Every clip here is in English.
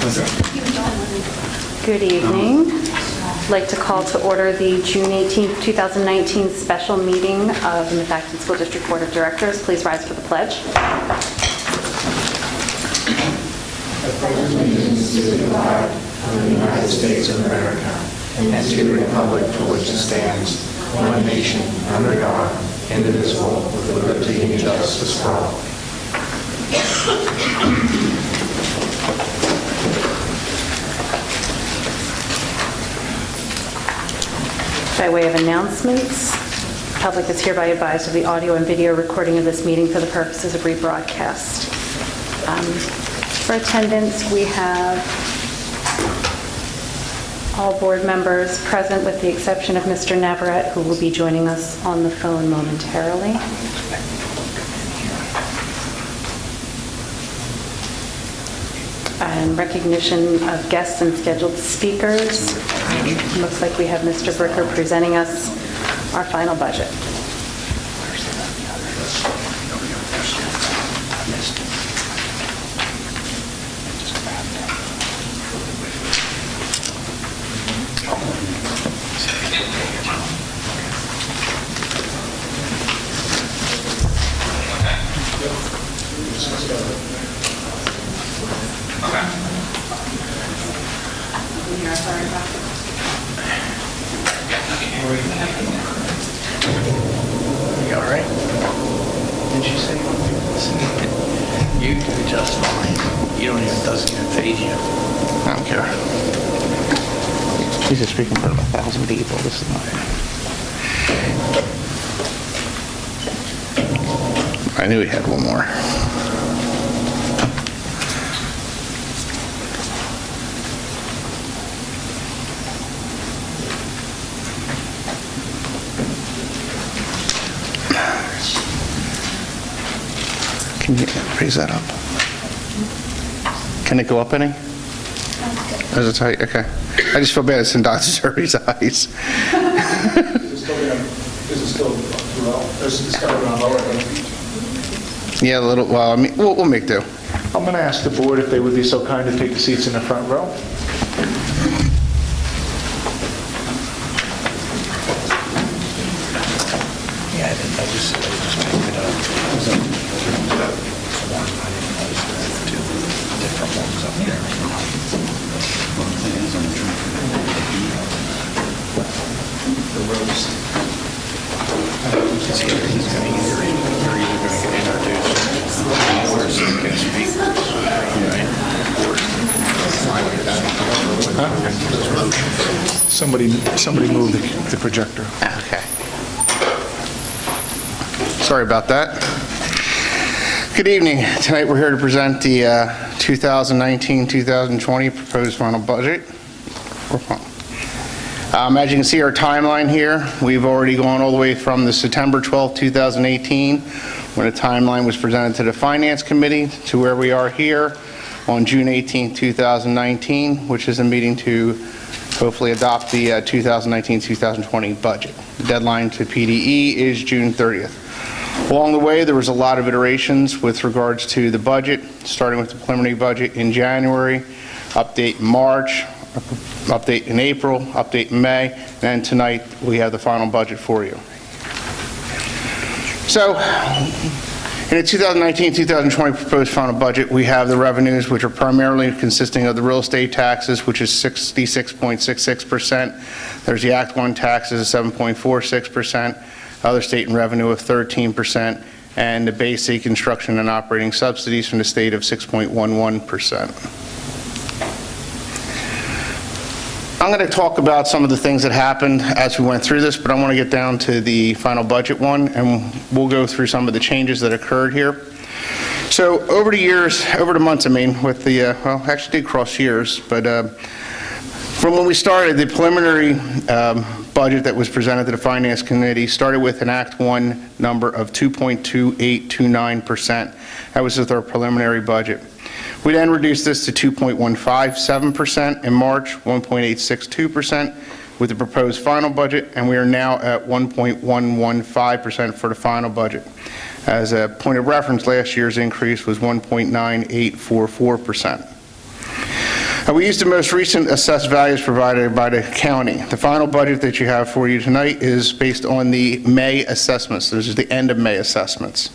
Good evening. I'd like to call to order the June 18th, 2019 special meeting of the Methacton School District Board of Directors. Please rise for the pledge. Allegiance to the flag of the United States of America and to the republic for which it stands, one nation, under God, indivisible, with liberty and justice for all. By way of announcements, the public is hereby advised of the audio and video recording of this meeting for the purposes of rebroadcast. For attendance, we have all board members present with the exception of Mr. Navarrete, who will be joining us on the phone momentarily. And recognition of guests and scheduled speakers. Looks like we have Mr. Bricker presenting us our final budget. You all right? Didn't you say you do just fine? You don't even, doesn't even phase you. I don't care. He's just speaking for 1,000 people. This is not. I knew he had one more. Can you raise that up? Can it go up any? Is it tight? Okay. I just feel bad it's in Dr. Zerbe's eyes. Is it still low? It's got to run lower. Yeah, a little, well, I mean, we'll make do. I'm going to ask the board if they would be so kind to take the seats in the front row. Yeah, I just picked it up. Two different ones up there. The rows. He's either going to get introduced or guest speakers, right? Somebody move the projector. Okay. Sorry about that. Good evening. Tonight we're here to present the 2019-2020 proposed final budget. As you can see our timeline here, we've already gone all the way from the September 12, 2018, when a timeline was presented to the Finance Committee, to where we are here on June 18, 2019, which is a meeting to hopefully adopt the 2019-2020 budget. The deadline to PDE is June 30th. Along the way, there was a lot of iterations with regards to the budget, starting with the preliminary budget in January, update in March, update in April, update in May, and tonight we have the final budget for you. So, in the 2019-2020 proposed final budget, we have the revenues, which are primarily consisting of the real estate taxes, which is 66.66%. There's the Act 1 taxes of 7.46%, other state and revenue of 13%, and the basic construction and operating subsidies from the state of 6.11%. I'm going to talk about some of the things that happened as we went through this, but I want to get down to the final budget one, and we'll go through some of the changes that occurred here. So over the years, over the months, with the, well, actually did cross years, but from when we started, the preliminary budget that was presented to the Finance Committee started with an Act 1 number of 2.2829%. That was with our preliminary budget. We then reduced this to 2.157% in March, 1.862% with the proposed final budget, and we are now at 1.115% for the final budget. As a point of reference, last year's increase was 1.9844%. We used the most recent assessed values provided by the county. The final budget that you have for you tonight is based on the May assessments. This is the end of May assessments.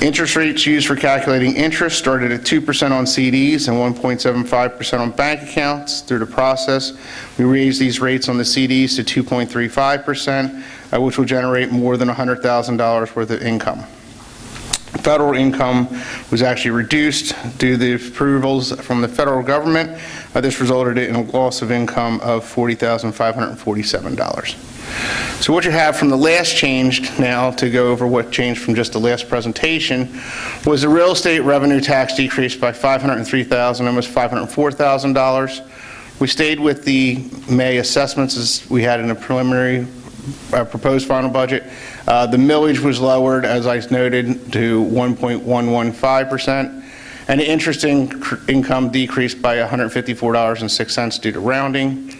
Interest rates used for calculating interest started at 2% on CDs and 1.75% on bank accounts. Through the process, we raised these rates on the CDs to 2.35%, which will generate more than $100,000 worth of income. Federal income was actually reduced due to the approvals from the federal government. This resulted in a loss of income of $40,547. So what you have from the last change now, to go over what changed from just the last presentation, was the real estate revenue tax decreased by $503,000, almost $504,000. We stayed with the May assessments as we had in a preliminary proposed final budget. The millage was lowered, as I noted, to 1.115%, and the interest income decreased by $154.06 due to rounding.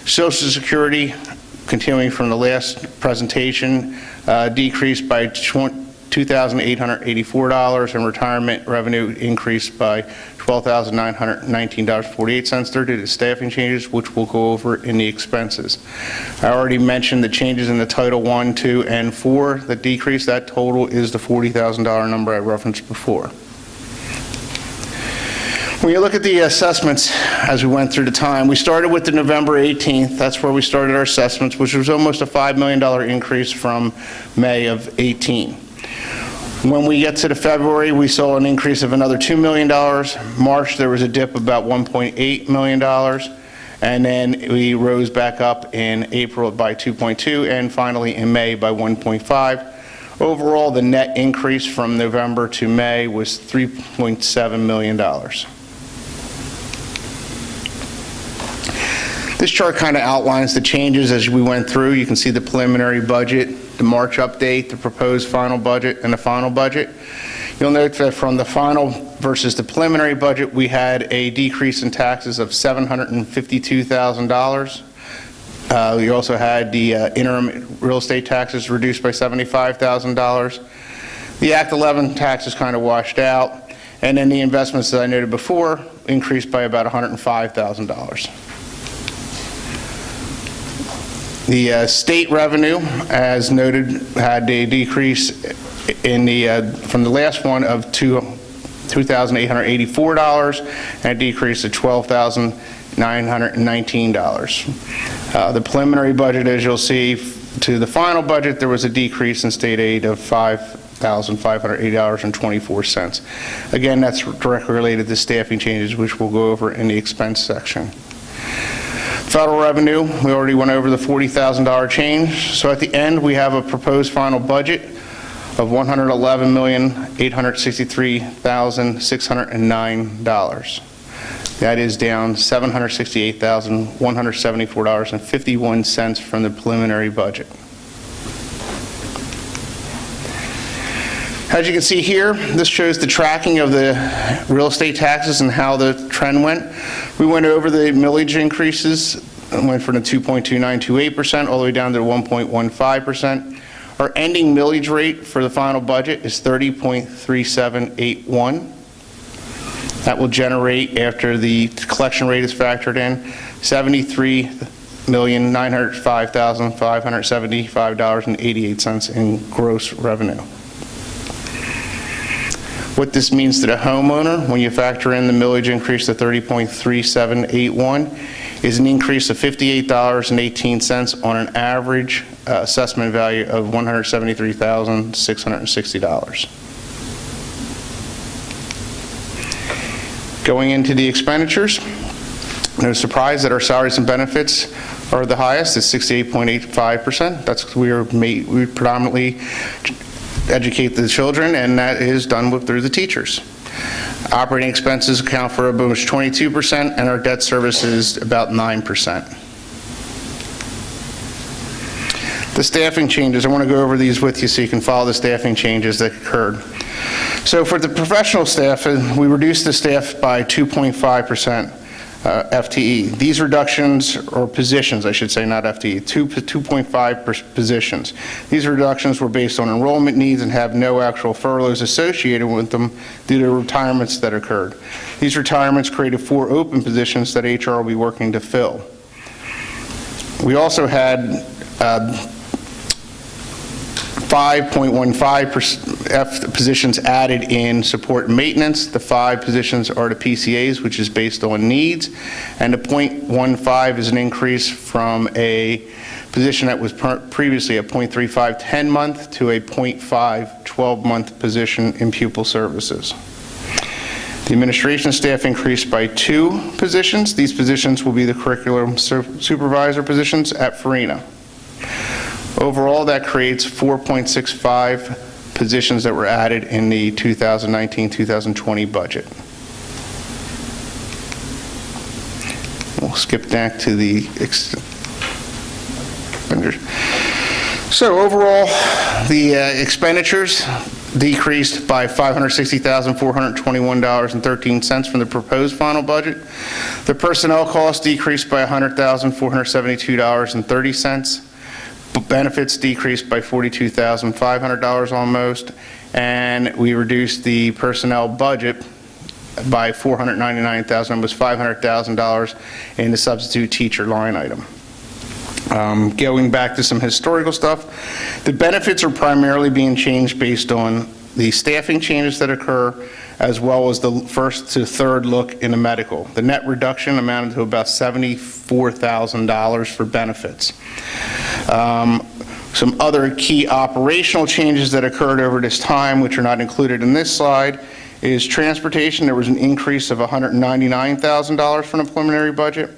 Social Security, continuing from the last presentation, decreased by $2,884, and retirement revenue increased by $12,919.48 due to staffing changes, which we'll go over in the expenses. I already mentioned the changes in the Title I, II, and IV. The decrease, that total is the $40,000 number I referenced before. When you look at the assessments as we went through the time, we started with the November 18th. That's where we started our assessments, which was almost a $5 million increase from May of 18. When we get to the February, we saw an increase of another $2 million. March, there was a dip of about $1.8 million. And then we rose back up in April by 2.2, and finally in May by 1.5. Overall, the net increase from November to May was $3.7 million. This chart kind of outlines the changes as we went through. You can see the preliminary budget, the March update, the proposed final budget, and the final budget. You'll note that from the final versus the preliminary budget, we had a decrease in taxes of $752,000. We also had the interim real estate taxes reduced by $75,000. The Act 11 taxes kind of washed out, and then the investments that I noted before increased by about $105,000. The state revenue, as noted, had a decrease in from the last one of $2,884, and a decrease of $12,919. The preliminary budget, as you'll see, to the final budget, there was a decrease in state aid of $5,580.24. Again, that's directly related to staffing changes, which we'll go over in the expense section. Federal revenue, we already went over the $40,000 change. So at the end, we have a proposed final budget of $111,863,609. That is down $768,174.51 from the preliminary budget. As you can see here, this shows the tracking of the real estate taxes and how the trend went. We went over the millage increases, went from the 2.2928% all the way down to 1.15%. Our ending millage rate for the final budget is 30.3781. That will generate, after the collection rate is factored in, $73,905,575.88 in gross revenue. What this means to the homeowner, when you factor in the millage increase to 30.3781, is an increase of $58.18 on an average assessment value of $173,660. Going into the expenditures, no surprise that our salaries and benefits are the highest at 68.85%. That's we predominantly educate the children, and that is done through the teachers. Operating expenses account for almost 22%, and our debt service is about 9%. The staffing changes, I want to go over these with you so you can follow the staffing changes that occurred. So for the professional staff, we reduced the staff by 2.5%. FTE. These reductions, or positions, I should say, not FTE, 2.5 positions. These reductions were based on enrollment needs and have no actual furloughs associated with them due to retirements that occurred. These retirements created 4 open positions that HR will be working to fill. We also had 5.15 positions added in support and maintenance. The 5 positions are the PCAs, which is based on needs, and the 0.15 is an increase from a position that was previously a 0.35 10-month to a 0.5 12-month position in pupil services. The administration staff increased by 2 positions. These positions will be the curriculum supervisor positions at Farina. Overall, that creates 4.65 positions that were added in the 2019-2020 budget. We'll skip back to the expenditures. So overall, the expenditures decreased by $560,421.13 from the proposed final budget. The personnel costs decreased by $100,472.30. Benefits decreased by $42,500 almost, and we reduced the personnel budget by $499,000, almost $500,000 in the substitute teacher line item. Going back to some historical stuff, the benefits are primarily being changed based on the staffing changes that occur, as well as the first to third look in the medical. The net reduction amounted to about $74,000 for benefits. Some other key operational changes that occurred over this time, which are not included in this slide, is transportation. There was an increase of $199,000 from the preliminary budget,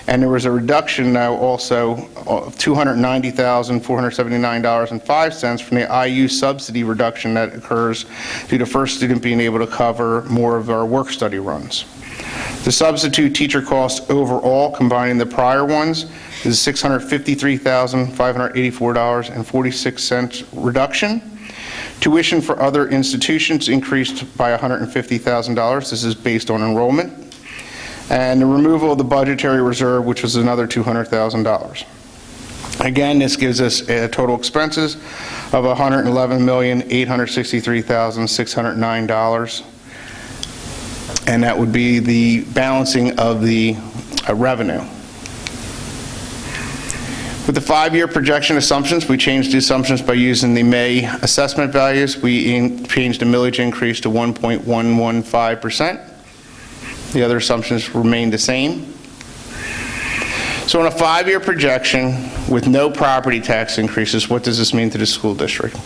and there was a reduction now also of $290,479.05 from the IU subsidy reduction that occurs due to first student being able to cover more of our work study runs. The substitute teacher cost overall, combining the prior ones, is $653,584.46 reduction. Tuition for other institutions increased by $150,000. This is based on enrollment. And the removal of the budgetary reserve, which was another $200,000. Again, this gives us total expenses of $111,863,609, and that would be the balancing of the revenue. With the 5-year projection assumptions, we changed the assumptions by using the May assessment values. We changed the millage increase to 1.115%. The other assumptions remained the same. So in a 5-year projection with no property tax increases, what does this mean to the school district?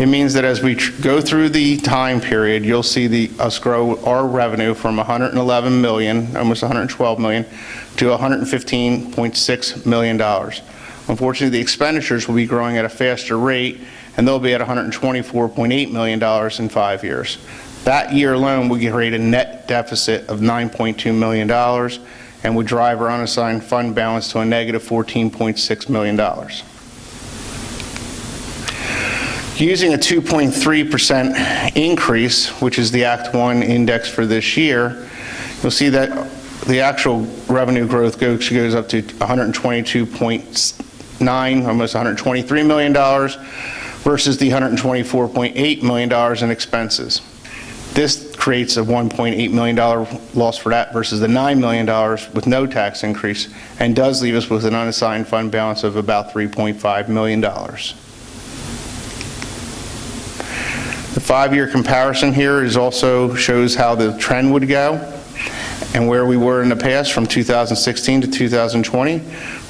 It means that as we go through the time period, you'll see us grow our revenue from $111 million, almost $112 million, to $115.6 million. Unfortunately, the expenditures will be growing at a faster rate, and they'll be at $124.8 million in 5 years. That year alone, we create a net deficit of $9.2 million, and would drive our unassigned fund balance to a negative $14.6 million. Using a 2.3% increase, which is the Act 1 index for this year, you'll see that the actual revenue growth goes up to $122.9, almost $123 million, versus the $124.8 million in expenses. This creates a $1.8 million loss for that versus the $9 million with no tax increase, and does leave us with an unassigned fund balance of about $3.5 million. The 5-year comparison here also shows how the trend would go and where we were in the past from 2016 to 2020.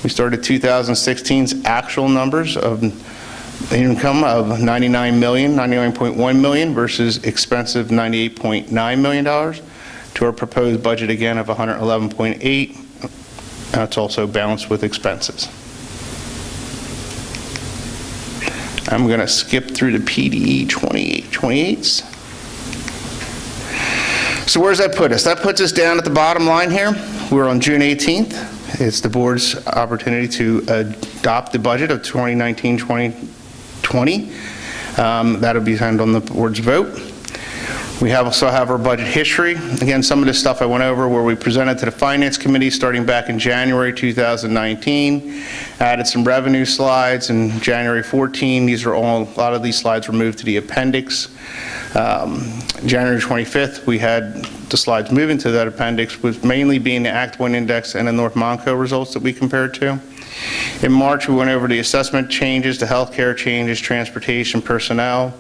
We started 2016's actual numbers of income of $99.1 million versus expensive $98.9 million to our proposed budget again of $111.8. That's also balanced with expenses. I'm going to skip through the PDE 28s. So where does that put us? That puts us down at the bottom line here. We're on June 18th. It's the board's opportunity to adopt the budget of 2019-2020. That'll be signed on the board's vote. We also have our budget history. Again, some of this stuff I went over where we presented to the Finance Committee starting back in January 2019, added some revenue slides in January 14. These are all, a lot of these slides were moved to the appendix. January 25th, we had the slides moving to that appendix, with mainly being the Act 1 index and the North Monco results that we compared to. In March, we went over the assessment changes, the healthcare changes, transportation, personnel.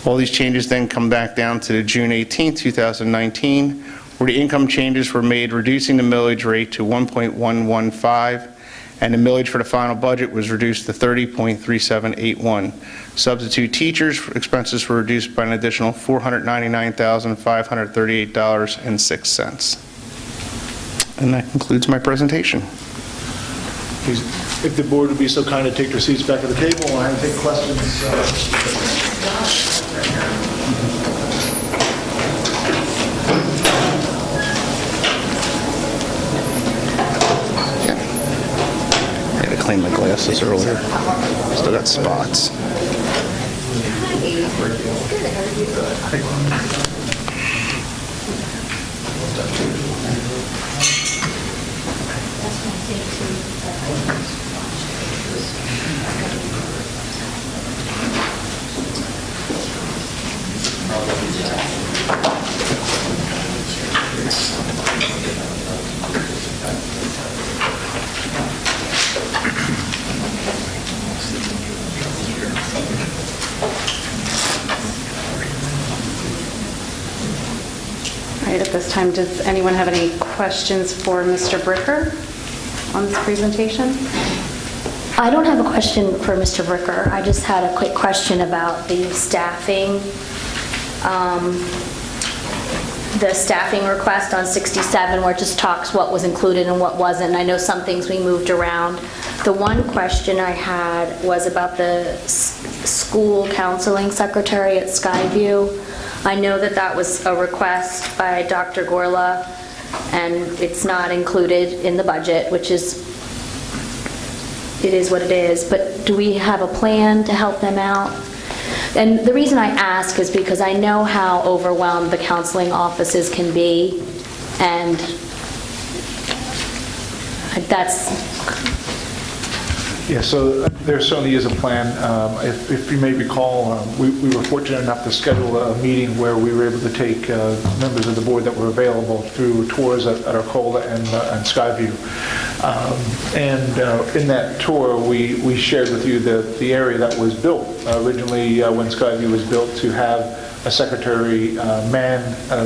All these changes then come back down to June 18, 2019, where the income changes were made, reducing the millage rate to 1.115, and the millage for the final budget was reduced to 30.3781. Substitute teachers' expenses were reduced by an additional $499,538.06. And that concludes my presentation. Please, if the board would be so kind to take their seats back at the table, and take questions. I had to clean my glasses earlier. Still got spots. All right, at this time, does anyone have any questions for Mr. Bricker on this presentation? I don't have a question for Mr. Bricker. I just had a quick question about the staffing request on 67, where it just talks what was included and what wasn't. I know some things we moved around. The one question I had was about the school counseling secretary at Skyview. I know that that was a request by Dr. Gorla, and it's not included in the budget, which is, it is what it is, but do we have a plan to help them out? And the reason I ask is because I know how overwhelmed the counseling offices can be, and that's... Yeah, so there certainly is a plan. If you may recall, we were fortunate enough to schedule a meeting where we were able to take members of the board that were available through tours at Arcola and Skyview. And in that tour, we shared with you the area that was built originally when Skyview was built to have a secretary man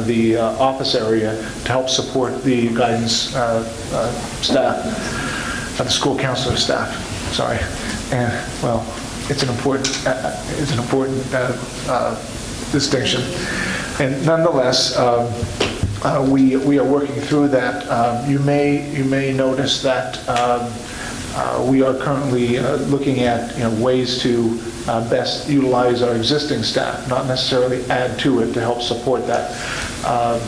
the office area to help support the guidance staff, the school counselor staff. Sorry, and well, it's an important distinction. And nonetheless, we are working through that. You may notice that we are currently looking at ways to best utilize our existing staff, not necessarily add to it to help support that.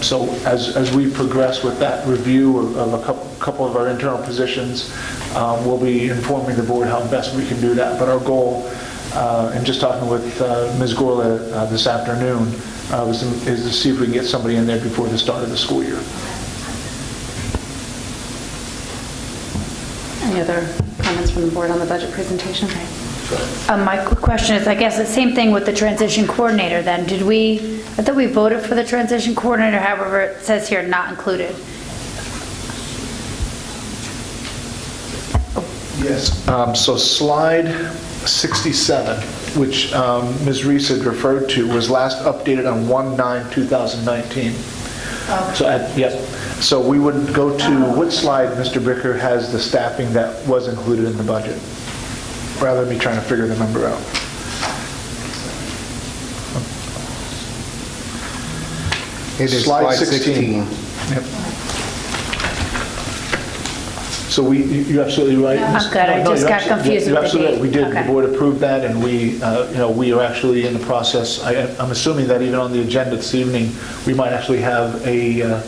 So as we progress with that review of a couple of our internal positions, we'll be informing the board how best we can do that. But our goal, and just talking with Ms. Gorla this afternoon, is to see if we can get somebody in there before the start of the school year. Any other comments from the board on the budget presentation? My quick question is, I guess the same thing with the transition coordinator then. I thought we voted for the transition coordinator, however it says here not included. Yes. So slide 67, which Ms. Reese had referred to, was last updated on 1/9/2019. So yes. So we would go to what slide, Mr. Bricker, has the staffing that was included in the budget, rather than me trying to figure the number out. It is slide 16. Yep. So you're absolutely right. I'm good. I just got confused with the You're absolutely right. We did. Okay. The board approved that, and we are actually in the process. I'm assuming that even on the agenda this evening, we might actually have a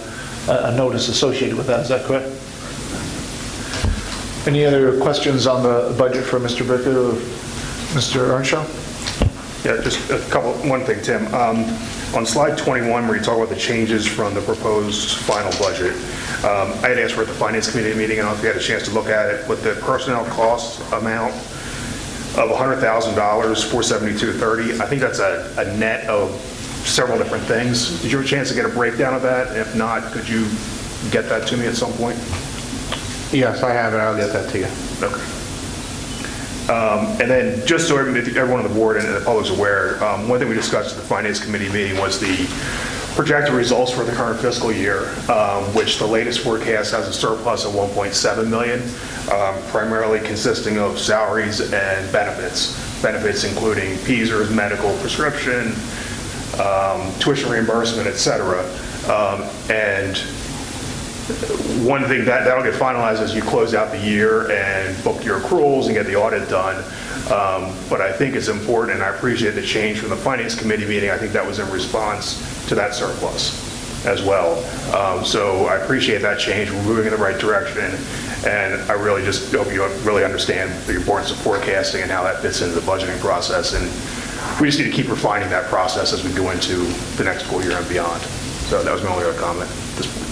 notice associated with that. Is that correct? Any other questions on the budget for Mr. Bricker or Mr. Earnshaw? Yeah, just one thing, Tim. On slide 21, where you talk about the changes from the proposed final budget, I had asked for at the Finance Committee meeting, I don't know if you had a chance to look at it, with the personnel cost amount of $100,000, $472.30. I think that's a net of several different things. Did you have a chance to get a breakdown of that? If not, could you get that to me at some point? Yes, I have it. I'll get that to you. Okay. And then, just so everyone on the board and the public's aware, one thing we discussed at the Finance Committee meeting was the projected results for the current fiscal year, which the latest forecast has a surplus of $1.7 million, primarily consisting of salaries and benefits. Benefits including PSERS, medical, prescription, tuition reimbursement, et cetera. And one thing that'll get finalized as you close out the year and book your accruals and get the audit done. But I think it's important, and I appreciate the change from the Finance Committee meeting. I think that was in response to that surplus as well. So I appreciate that change. We're moving in the right direction, and I really just hope you really understand the importance of forecasting and how that fits into the budgeting process. And we just need to keep refining that process as we go into the next school year and beyond. So that was my only other comment at this point.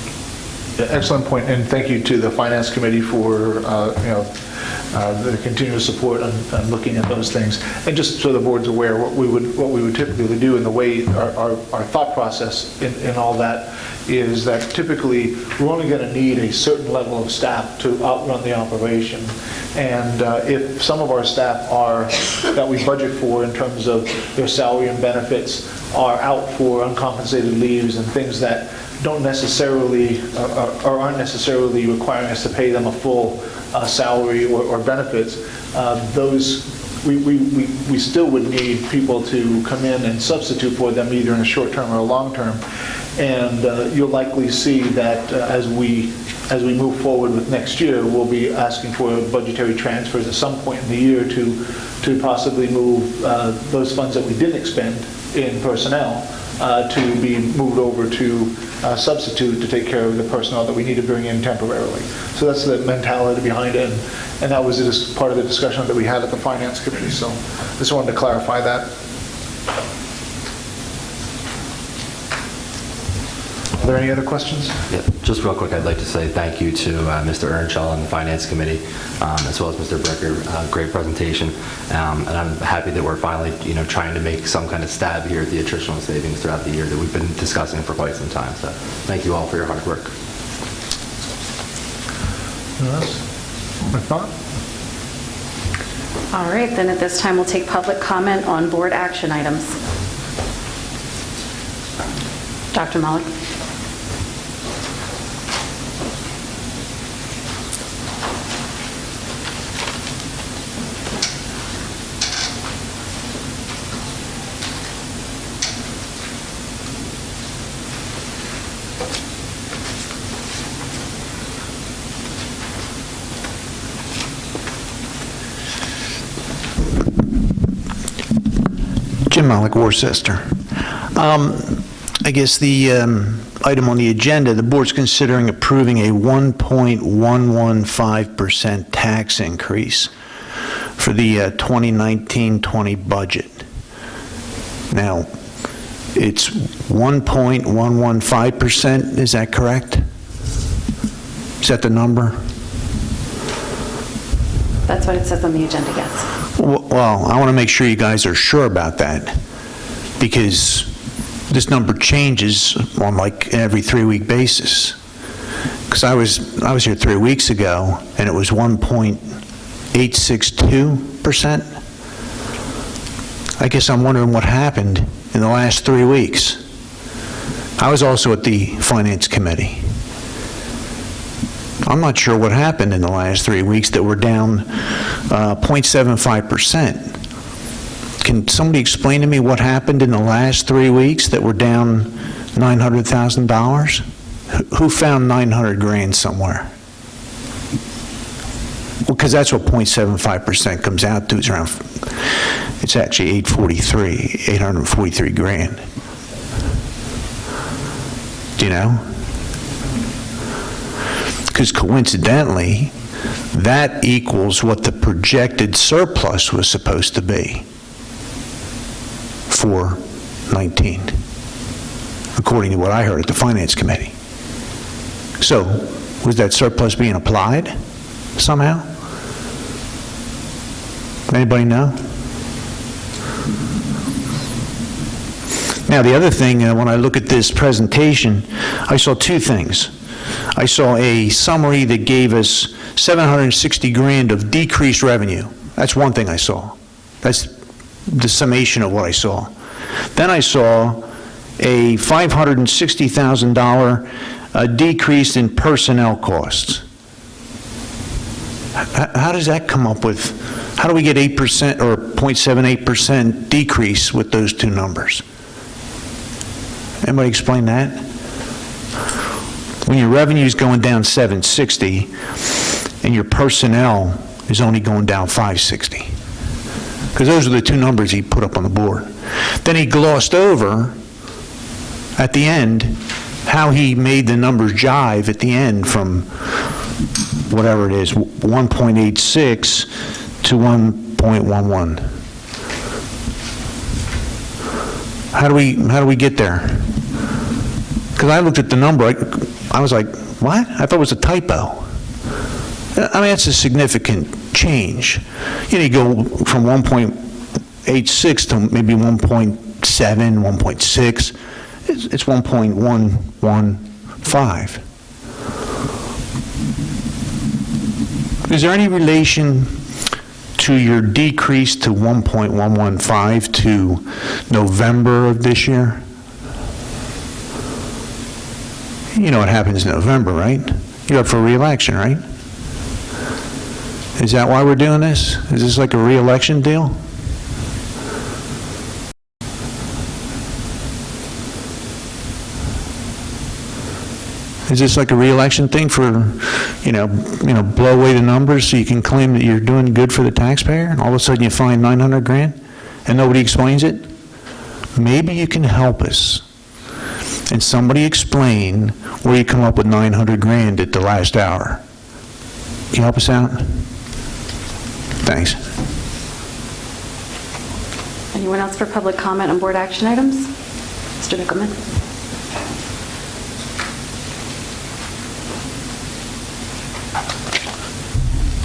Excellent point, and thank you to the Finance Committee for the continuous support on looking at those things. And just so the board's aware, what we would typically do, in the way our thought process in all that is that typically we're only going to need a certain level of staff to outrun the operation. And if some of our staff that we budget for in terms of their salary and benefits are out for uncompensated leaves and things that don't necessarily or aren't necessarily requiring us to pay them a full salary or benefits, we still would need people to come in and substitute for them either in a short term or a long term. And you'll likely see that as we move forward with next year, we'll be asking for budgetary transfers at some point in the year to possibly move those funds that we didn't expend in personnel to be moved over to substitute to take care of the personnel that we need to bring in temporarily. So that's the mentality behind it, and that was just part of the discussion that we had at the Finance Committee. So just wanted to clarify that. Are there any other questions? Yeah, just real quick, I'd like to say thank you to Mr. Earnshaw and the Finance Committee, as well as Mr. Brecker. Great presentation, and I'm happy that we're finally, trying to make some kind of stab here at the attritional savings throughout the year that we've been discussing for quite some time. So, thank you all for your hard work. If not? All right, then at this time, we'll take public comment on board action items. Dr. Malik. Jim Malik, Worcester. I guess the item on the agenda, the board's considering approving a 1.115% tax increase for the 2019-20 budget. Now, it's 1.115%, is that correct? Is that the number? That's what it says on the agenda, yes. Well, I want to make sure you guys are sure about that, because this number changes on like every 3-week basis. Because I was here 3 weeks ago, and it was 1.862%. I guess I'm wondering what happened in the last 3 weeks. I was also at the Finance Committee. I'm not sure what happened in the last 3 weeks that we're down 0.75%. Can somebody explain to me what happened in the last 3 weeks that we're down $900,000? Who found 900 grand somewhere? Well, because that's what 0.75% comes out to. It's actually 843 grand. Do you know? Because coincidentally, that equals what the projected surplus was supposed to be. for 19, according to what I heard at the Finance Committee. So, was that surplus being applied somehow? Anybody know? Now, the other thing, when I look at this presentation, I saw two things. I saw a summary that gave us 760 grand of decreased revenue. That's one thing I saw. That's the summation of what I saw. Then I saw a $560,000 decrease in personnel costs. How does that come up with, how do we get 8% or 0.78% decrease with those two numbers? Anybody explain that? When your revenue is going down 760 and your personnel is only going down 560. Because those are the two numbers he put up on the board. Then he glossed over at the end how he made the numbers jive at the end from whatever it is, 1.86 to 1.11. How do we get there? Because I looked at the number, I was like, what? I thought it was a typo. I mean, that's a significant change. You go from 1.86 to maybe 1.7, 1.6. It's 1.115. Is there any relation to your decrease to 1.115 to November of this year? You know what happens in November, right? You're up for re-election, right? Is that why we're doing this? Is this like a re-election deal? Is this like a re-election thing for, blow away the numbers so you can claim that you're doing good for the taxpayer, and all of a sudden you find 900 grand and nobody explains it? Maybe you can help us and somebody explain where you come up with 900 grand at the last hour. Can you help us out? Thanks. Anyone else for public comment on board action items? Mr. Mickelman.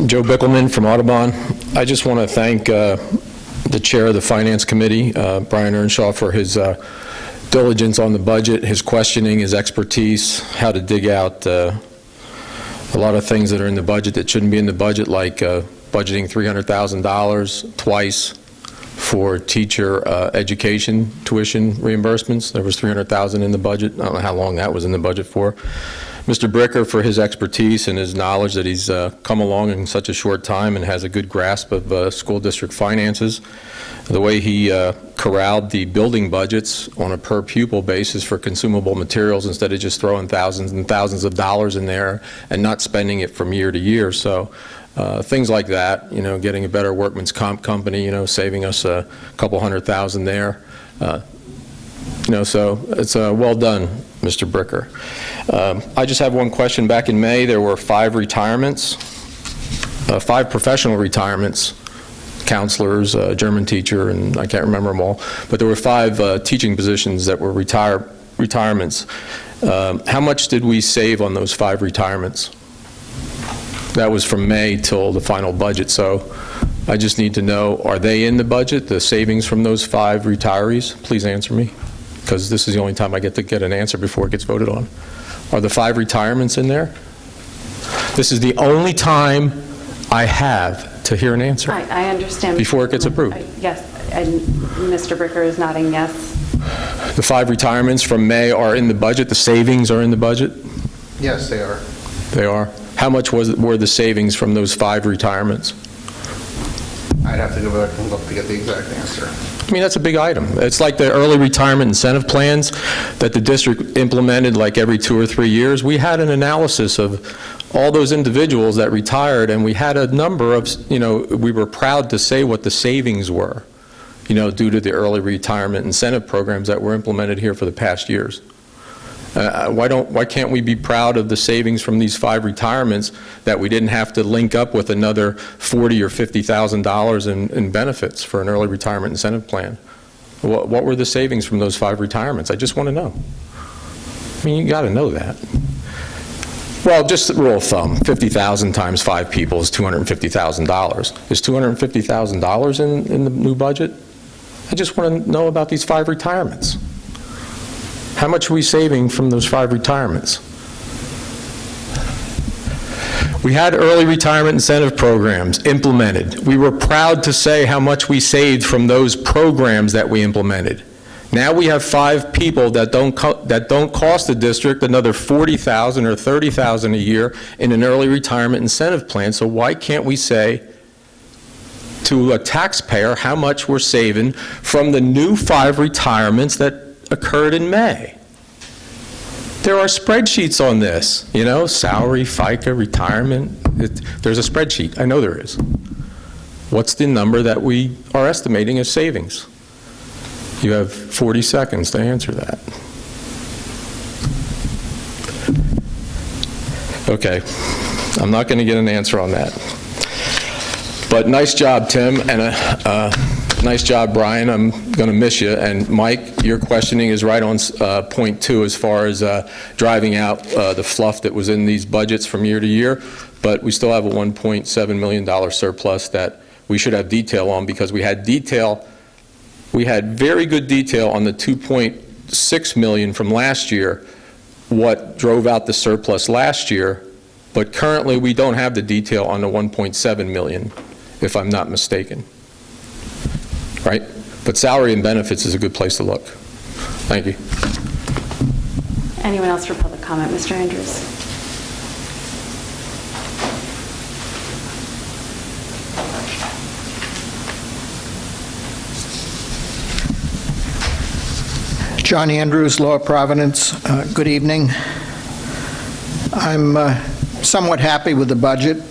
Joe Bickelman from Audubon. I just want to thank the chair of the Finance Committee, Brian Earnshaw, for his diligence on the budget, his questioning, his expertise, how to dig out a lot of things that are in the budget that shouldn't be in the budget, like budgeting $300,000 twice for teacher education tuition reimbursements. There was $300,000 in the budget. I don't know how long that was in the budget for. Mr. Bricker for his expertise and his knowledge that he's come along in such a short time and has a good grasp of school district finances. The way he corralled the building budgets on a per pupil basis for consumable materials instead of just throwing thousands and thousands of dollars in there and not spending it from year to year. So things like that, getting a better workman's comp company, saving us a couple $100,000 there. So it's well done, Mr. Bricker. I just have one question. Back in May, there were 5 retirements, 5 professional retirements, counselors, German teacher, and I can't remember them all, but there were 5 teaching positions that were retirements. How much did we save on those 5 retirements? That was from May till the final budget, so I just need to know, are they in the budget, the savings from those 5 retirees? Please answer me, because this is the only time I get to get an answer before it gets voted on. Are the 5 retirements in there? This is the only time I have to hear an answer. I understand. Before it gets approved. Yes, and Mr. Bricker is nodding yes. The 5 retirements from May are in the budget? The savings are in the budget? Yes, they are. They are. How much were the savings from those 5 retirements? I'd have to go back and look to get the exact answer. I mean, that's a big item. It's like the early retirement incentive plans that the district implemented like every 2 or 3 years. We had an analysis of all those individuals that retired, and we had a number of, we were proud to say what the savings were, due to the early retirement incentive programs that were implemented here for the past years. Why can't we be proud of the savings from these 5 retirements that we didn't have to link up with another $40,000 or $50,000 in benefits for an early retirement incentive plan? What were the savings from those 5 retirements? I just want to know. I mean, you got to know that. Well, just the rule of thumb, 50,000 times 5 people is $250,000. Is $250,000 in the new budget? I just want to know about these 5 retirements. How much are we saving from those 5 retirements? We had early retirement incentive programs implemented. We were proud to say how much we saved from those programs that we implemented. Now we have 5 people that don't cost the district another $40,000 or $30,000 a year in an early retirement incentive plan. So why can't we say to a taxpayer how much we're saving from the new 5 retirements that occurred in May? There are spreadsheets on this, you know, salary, FICA, retirement. There's a spreadsheet. I know there is. What's the number that we are estimating as savings? You have 40 seconds to answer that. Okay, I'm not going to get an answer on that. But nice job, Tim, and nice job, Brian. I'm going to miss you. And Mike, your questioning is right on point 2 as far as driving out the fluff that was in these budgets from year to year. But we still have a $1.7 million surplus that we should have detail on, because we had very good detail on the $2.6 million from last year, what drove out the surplus last year, but currently we don't have the detail on the $1.7 million, if I'm not mistaken. Right? But salary and benefits is a good place to look. Thank you. Anyone else for public comment? Mr. Andrews? John Andrews, Lower Providence. Good evening. I'm somewhat happy with the budget.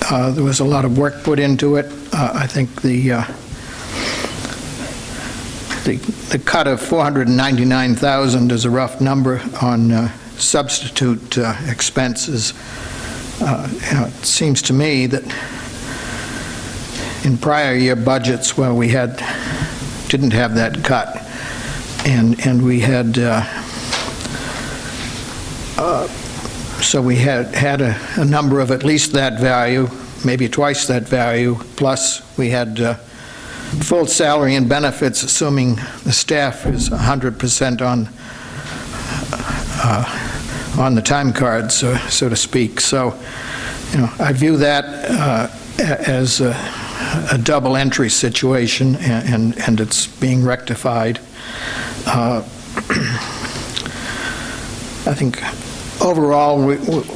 There was a lot of work put into it. I think the cut of $499,000 is a rough number on substitute expenses. It seems to me that in prior year budgets where we didn't have that cut, and we had so we had a number of at least that value, maybe twice that value, plus we had full salary and benefits, assuming the staff is 100% on the time card, so to speak. So, I view that as a double entry situation, and it's being rectified. I think overall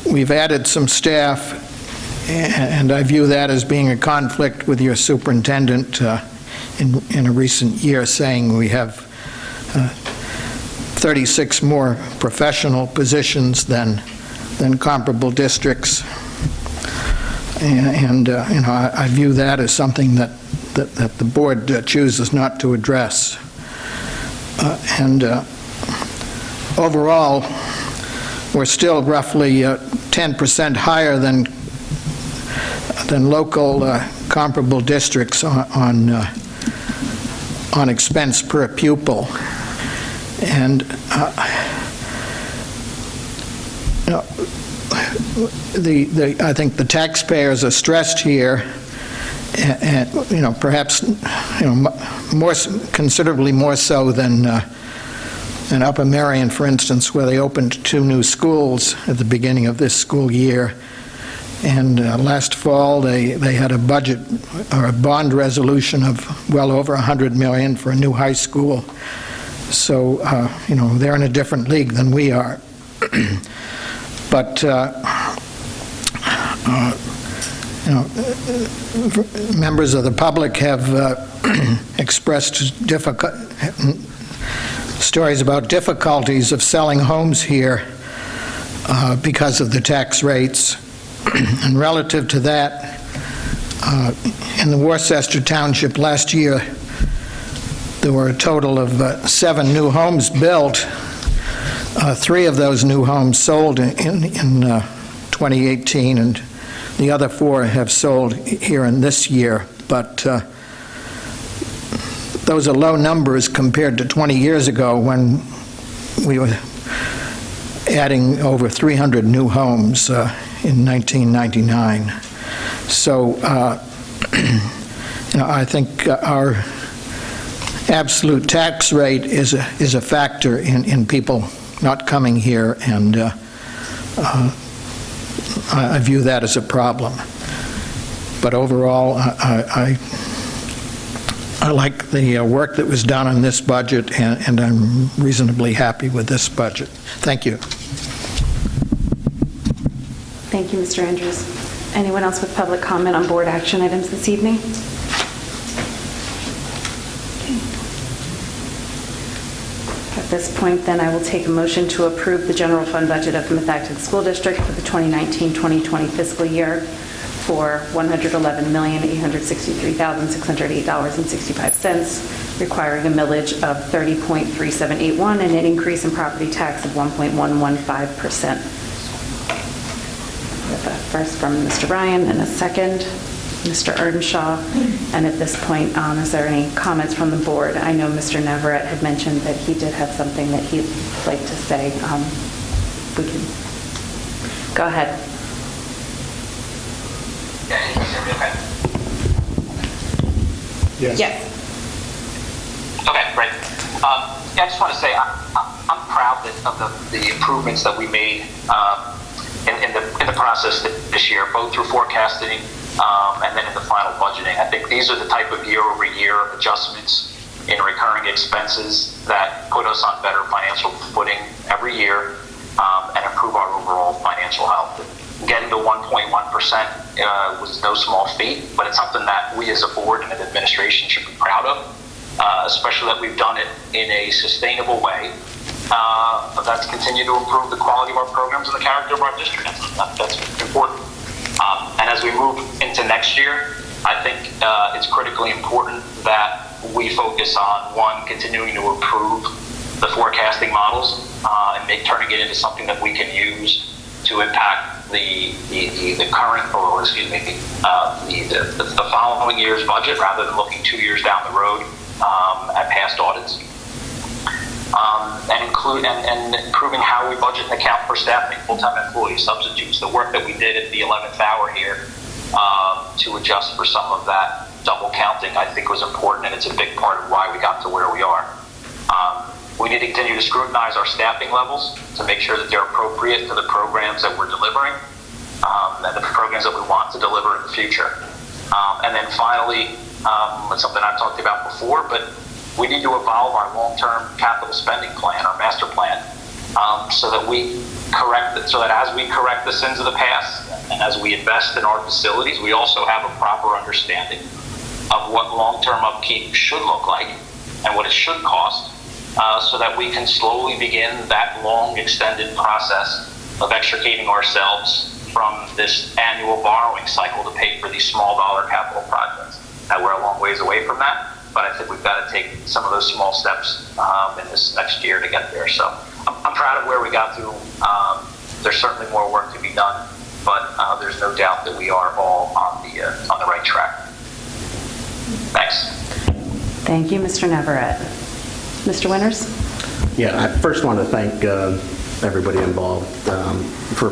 we've added some staff, and I view that as being a conflict with your superintendent in a recent year saying we have 36 more professional positions than comparable districts, and I view that as something that the board chooses not to address. And overall, we're still roughly 10% higher than local comparable districts on expense per pupil. And I think the taxpayers are stressed here, and perhaps considerably more so than in Upper Merion, for instance, where they opened 2 new schools at the beginning of this school year. And last fall, they had a budget or a bond resolution of well over $100 million for a new high school. So, they're in a different league than we are. But, members of the public have expressed stories about difficulties of selling homes here because of the tax rates. And relative to that, in the Worcester Township last year, there were a total of 7 new homes built. 3 of those new homes sold in 2018, and the other 4 have sold here in this year. But those are low numbers compared to 20 years ago when we were adding over 300 new homes in 1999. So, I think our absolute tax rate is a factor in people not coming here, and I view that as a problem. But overall, I like the work that was done on this budget, and I'm reasonably happy with this budget. Thank you. Thank you, Mr. Andrews. Anyone else with public comment on board action items this evening? At this point, then, I will take a motion to approve the general fund budget of the Methacton School District for the 2019-2020 fiscal year for $111,863,608.65, requiring a millage of 30.3781 and an increase in property tax of 1.115%. We have a first from Mr. Ryan and a second, Mr. Earnshaw. And at this point, is there any comments from the board? I know Mr. Navarette had mentioned that he did have something that he'd like to say. We can go ahead. Yes. Okay, great. I just want to say I'm proud of the improvements that we made in the process this year, both through forecasting and then in the final budgeting. I think these are the type of year-over-year adjustments in recurring expenses that put us on better financial footing every year and improve our overall financial health. Getting to 1.1% was no small feat, but it's something that we as a board and an administration should be proud of, especially that we've done it in a sustainable way that's continued to improve the quality of our programs and the character of our district. That's important. And as we move into next year, I think it's critically important that we focus on, one, continuing to improve the forecasting models and turning it into something that we can use to impact the current, or excuse me, the following year's budget, rather than looking 2 years down the road at past audits. And improving how we budget and account for staffing, full-time employees, substitutes, the work that we did at the 11th hour here to adjust for some of that double counting, I think was important, and it's a big part of why we got to where we are. We need to continue to scrutinize our staffing levels to make sure that they're appropriate to the programs that we're delivering and the programs that we want to deliver in the future. And then finally, it's something I've talked about before, but we need to evolve our long-term capital spending plan, our master plan, so that as we correct the sins of the past and as we invest in our facilities, we also have a proper understanding of what long-term upkeep should look like and what it should cost, so that we can slowly begin that long extended process of extricating ourselves from this annual borrowing cycle to pay for these small dollar capital projects. Now, we're a long ways away from that, but I think we've got to take some of those small steps in this next year to get there. So I'm proud of where we got to. There's certainly more work to be done, but there's no doubt that we are all on the right track. Thanks. Thank you, Mr. Navarette. Mr. Winters? Yeah, I first want to thank everybody involved for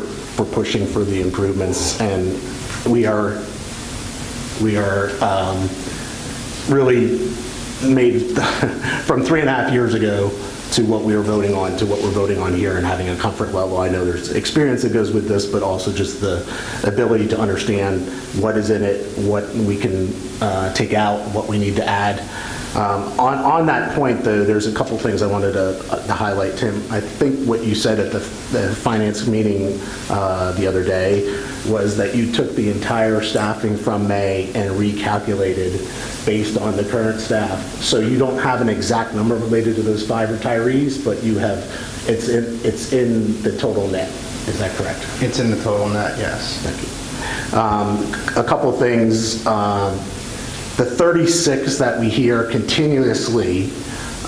pushing for the improvements, and we are really made from 3.5 years ago to what we were voting on to what we're voting on here, and having a comfort level. I know there's experience that goes with this, but also just the ability to understand what is in it, what we can take out, what we need to add. On that point, though, there's a couple things I wanted to highlight, Tim. I think what you said at the finance meeting the other day was that you took the entire staffing from May and recalculated based on the current staff. So you don't have an exact number related to those 5 retirees, but you have, it's in the total net. Is that correct? It's in the total net, yes. Thank you. A couple of things. The 36 that we hear continuously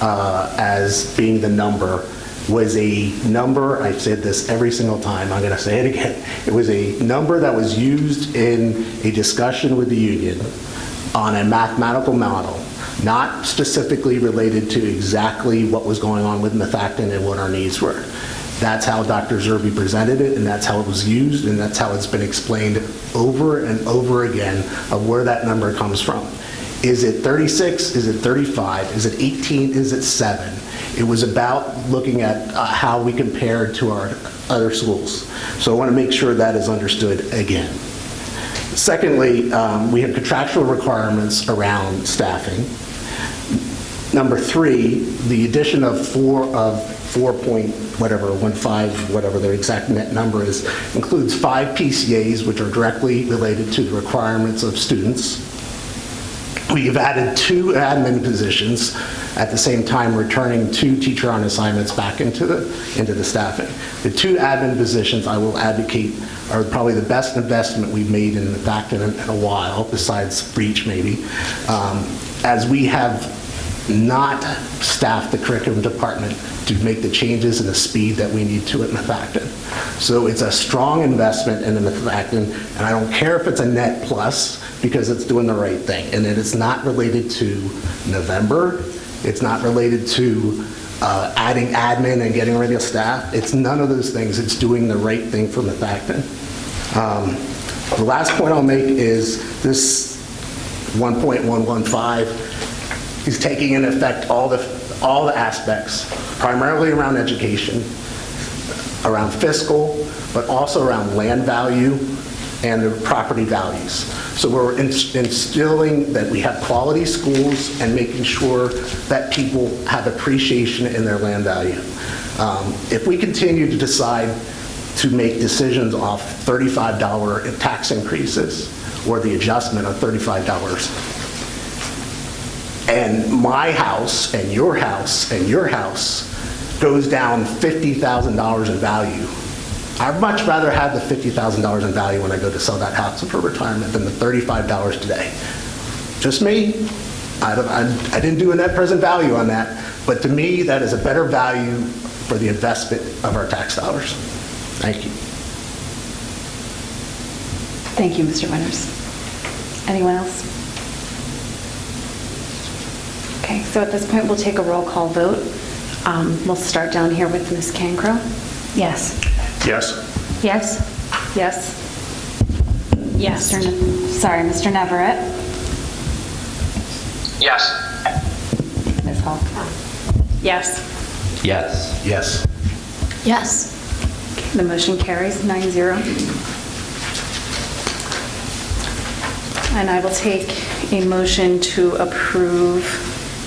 as being the number was a number, I've said this every single time, I'm going to say it again. It was a number that was used in a discussion with the union on a mathematical model not specifically related to exactly what was going on with Methacton and what our needs were. That's how Dr. Zerbe presented it, and that's how it was used, and that's how it's been explained over and over again of where that number comes from. Is it 36? Is it 35? Is it 18? Is it 7? It was about looking at how we compared to our other schools. So I want to make sure that is understood again. Secondly, we have contractual requirements around staffing. Number 3, the addition of 4 point whatever, 15, whatever their exact net number is, includes 5 PCAs, which are directly related to the requirements of students. We've added 2 admin positions, at the same time returning 2 teacher on assignments back into the staffing. The 2 admin positions I will advocate are probably the best investment we've made in Methacton in a while, besides Breach maybe, as we have not staffed the curriculum department to make the changes and the speed that we need to at Methacton. So it's a strong investment in the Methacton, and I don't care if it's a net plus, because it's doing the right thing. And it is not related to November. It's not related to adding admin and getting rid of staff. It's none of those things. It's doing the right thing for Methacton. The last point I'll make is this 1.115 is taking into effect all the aspects, primarily around education, around fiscal, but also around land value and the property values. So we're instilling that we have quality schools and making sure that people have appreciation in their land value. If we continue to decide to make decisions off $35 tax increases or the adjustment of $35, and my house and your house and your house goes down $50,000 in value, I'd much rather have the $50,000 in value when I go to sell that house for retirement than the $35 today. Just me. I didn't do a net present value on that, but to me, that is a better value for the investment of our tax dollars. Thank you. Thank you, Mr. Winters. Anyone else? Okay, so at this point, we'll take a roll call vote. We'll start down here with Ms. Cancro. Yes. Yes. Yes? Yes? Yes. Mr. Neverett? Yes. Ms. Hall? Yes. Yes. Yes. Yes. The motion carries 9-0. And I will take a motion to approve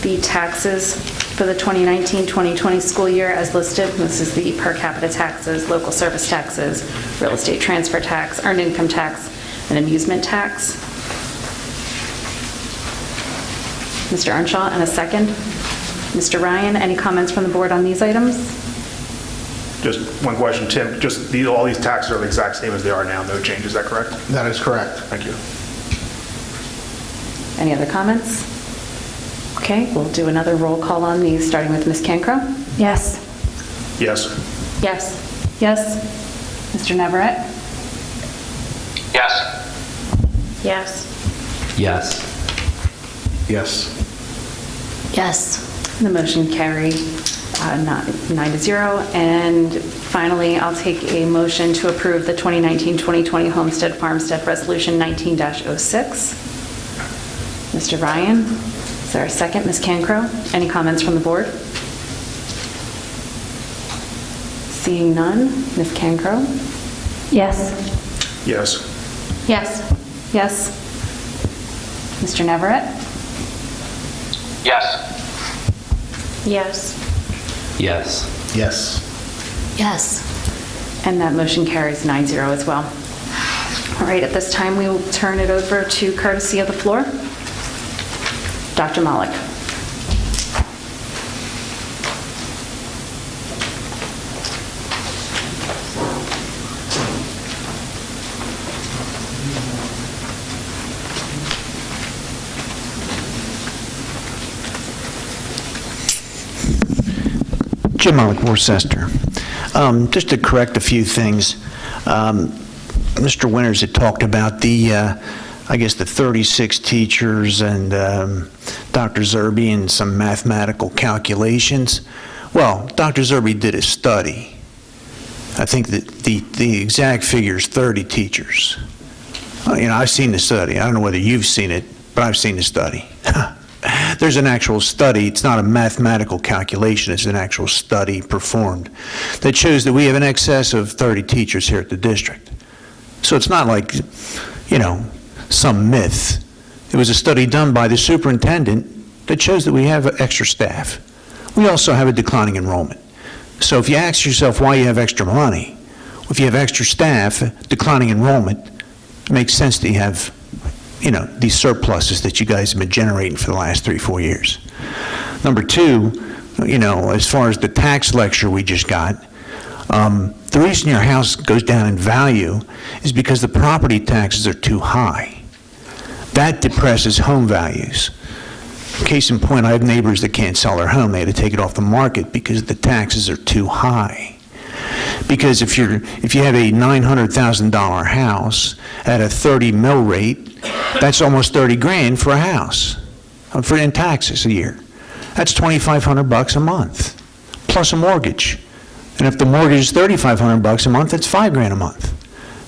the taxes for the 2019-2020 school year as listed. This is the per capita taxes, local service taxes, real estate transfer tax, earned income tax, and amusement tax. Mr. Earnshaw, and a second. Mr. Ryan, any comments from the board on these items? Just one question, Tim. Just all these taxes are the exact same as they are now, no change, is that correct? That is correct. Thank you. Any other comments? Okay, we'll do another roll call on these, starting with Ms. Cancro. Yes. Yes. Yes. Yes. Mr. Neverett? Yes. Yes. Yes. Yes. Yes. The motion carried 9-0. And finally, I'll take a motion to approve the 2019-2020 Homestead Farmstead Resolution 19-06. Mr. Ryan, is there a second? Ms. Cancro, any comments from the board? Seeing none, Ms. Cancro? Yes. Yes. Yes. Yes. Mr. Neverett? Yes. Yes. Yes. Yes. Yes. And that motion carries 9-0 as well. All right, at this time, we will turn it over to courtesy of the floor. Dr. Malik. Jim Malik, Worcester. Just to correct a few things, Mr. Winters had talked about the I guess, the 36 teachers and Dr. Zerbe and some mathematical calculations. Well, Dr. Zerbe did a study. I think that the exact figure is 30 teachers. I've seen the study. I don't know whether you've seen it, but I've seen the study. There's an actual study. It's not a mathematical calculation. It's an actual study performed that shows that we have an excess of 30 teachers here at the district. So it's not like, some myth. It was a study done by the superintendent that shows that we have extra staff. We also have a declining enrollment. So if you ask yourself why you have extra money, if you have extra staff, declining enrollment, it makes sense that you have these surpluses that you guys have been generating for the last 3-4 years. Number two, as far as the tax lecture we just got, the reason your house goes down in value is because the property taxes are too high. That depresses home values. Case in point, I have neighbors that can't sell their home. They had to take it off the market because the taxes are too high. Because if you have a $900,000 house at a 30 mill rate, that's almost 30 grand for a house in taxes a year. That's $2,500 a month plus a mortgage. And if the mortgage is $3,500 a month, that's $5 grand a month.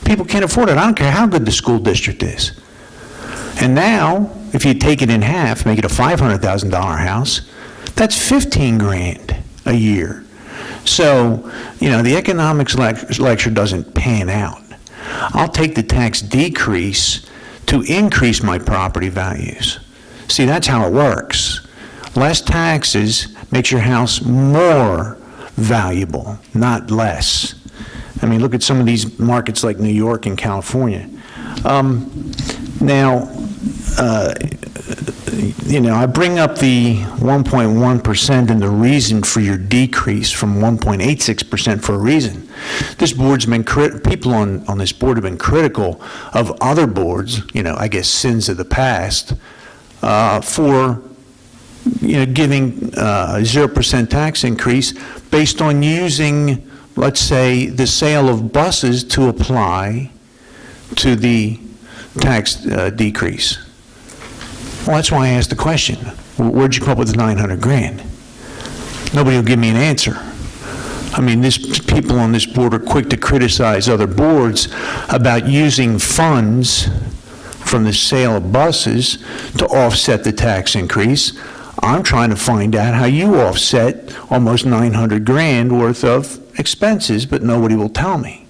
People can't afford it. I don't care how good the school district is. And now, if you take it in half, make it a $500,000 house, that's 15 grand a year. So, the economics lecture doesn't pan out. I'll take the tax decrease to increase my property values. See, that's how it works. Less taxes makes your house more valuable, not less. I mean, look at some of these markets like New York and California. I bring up the 1.1% and the reason for your decrease from 1.86% for a reason. This board's been people on this board have been critical of other boards, I guess sins of the past, for giving a 0% tax increase based on using, let's say, the sale of buses to apply to the tax decrease. Well, that's why I asked the question. Where'd you come up with the 900 grand? Nobody will give me an answer. I mean, people on this board are quick to criticize other boards about using funds from the sale of buses to offset the tax increase. I'm trying to find out how you offset almost 900 grand worth of expenses, but nobody will tell me.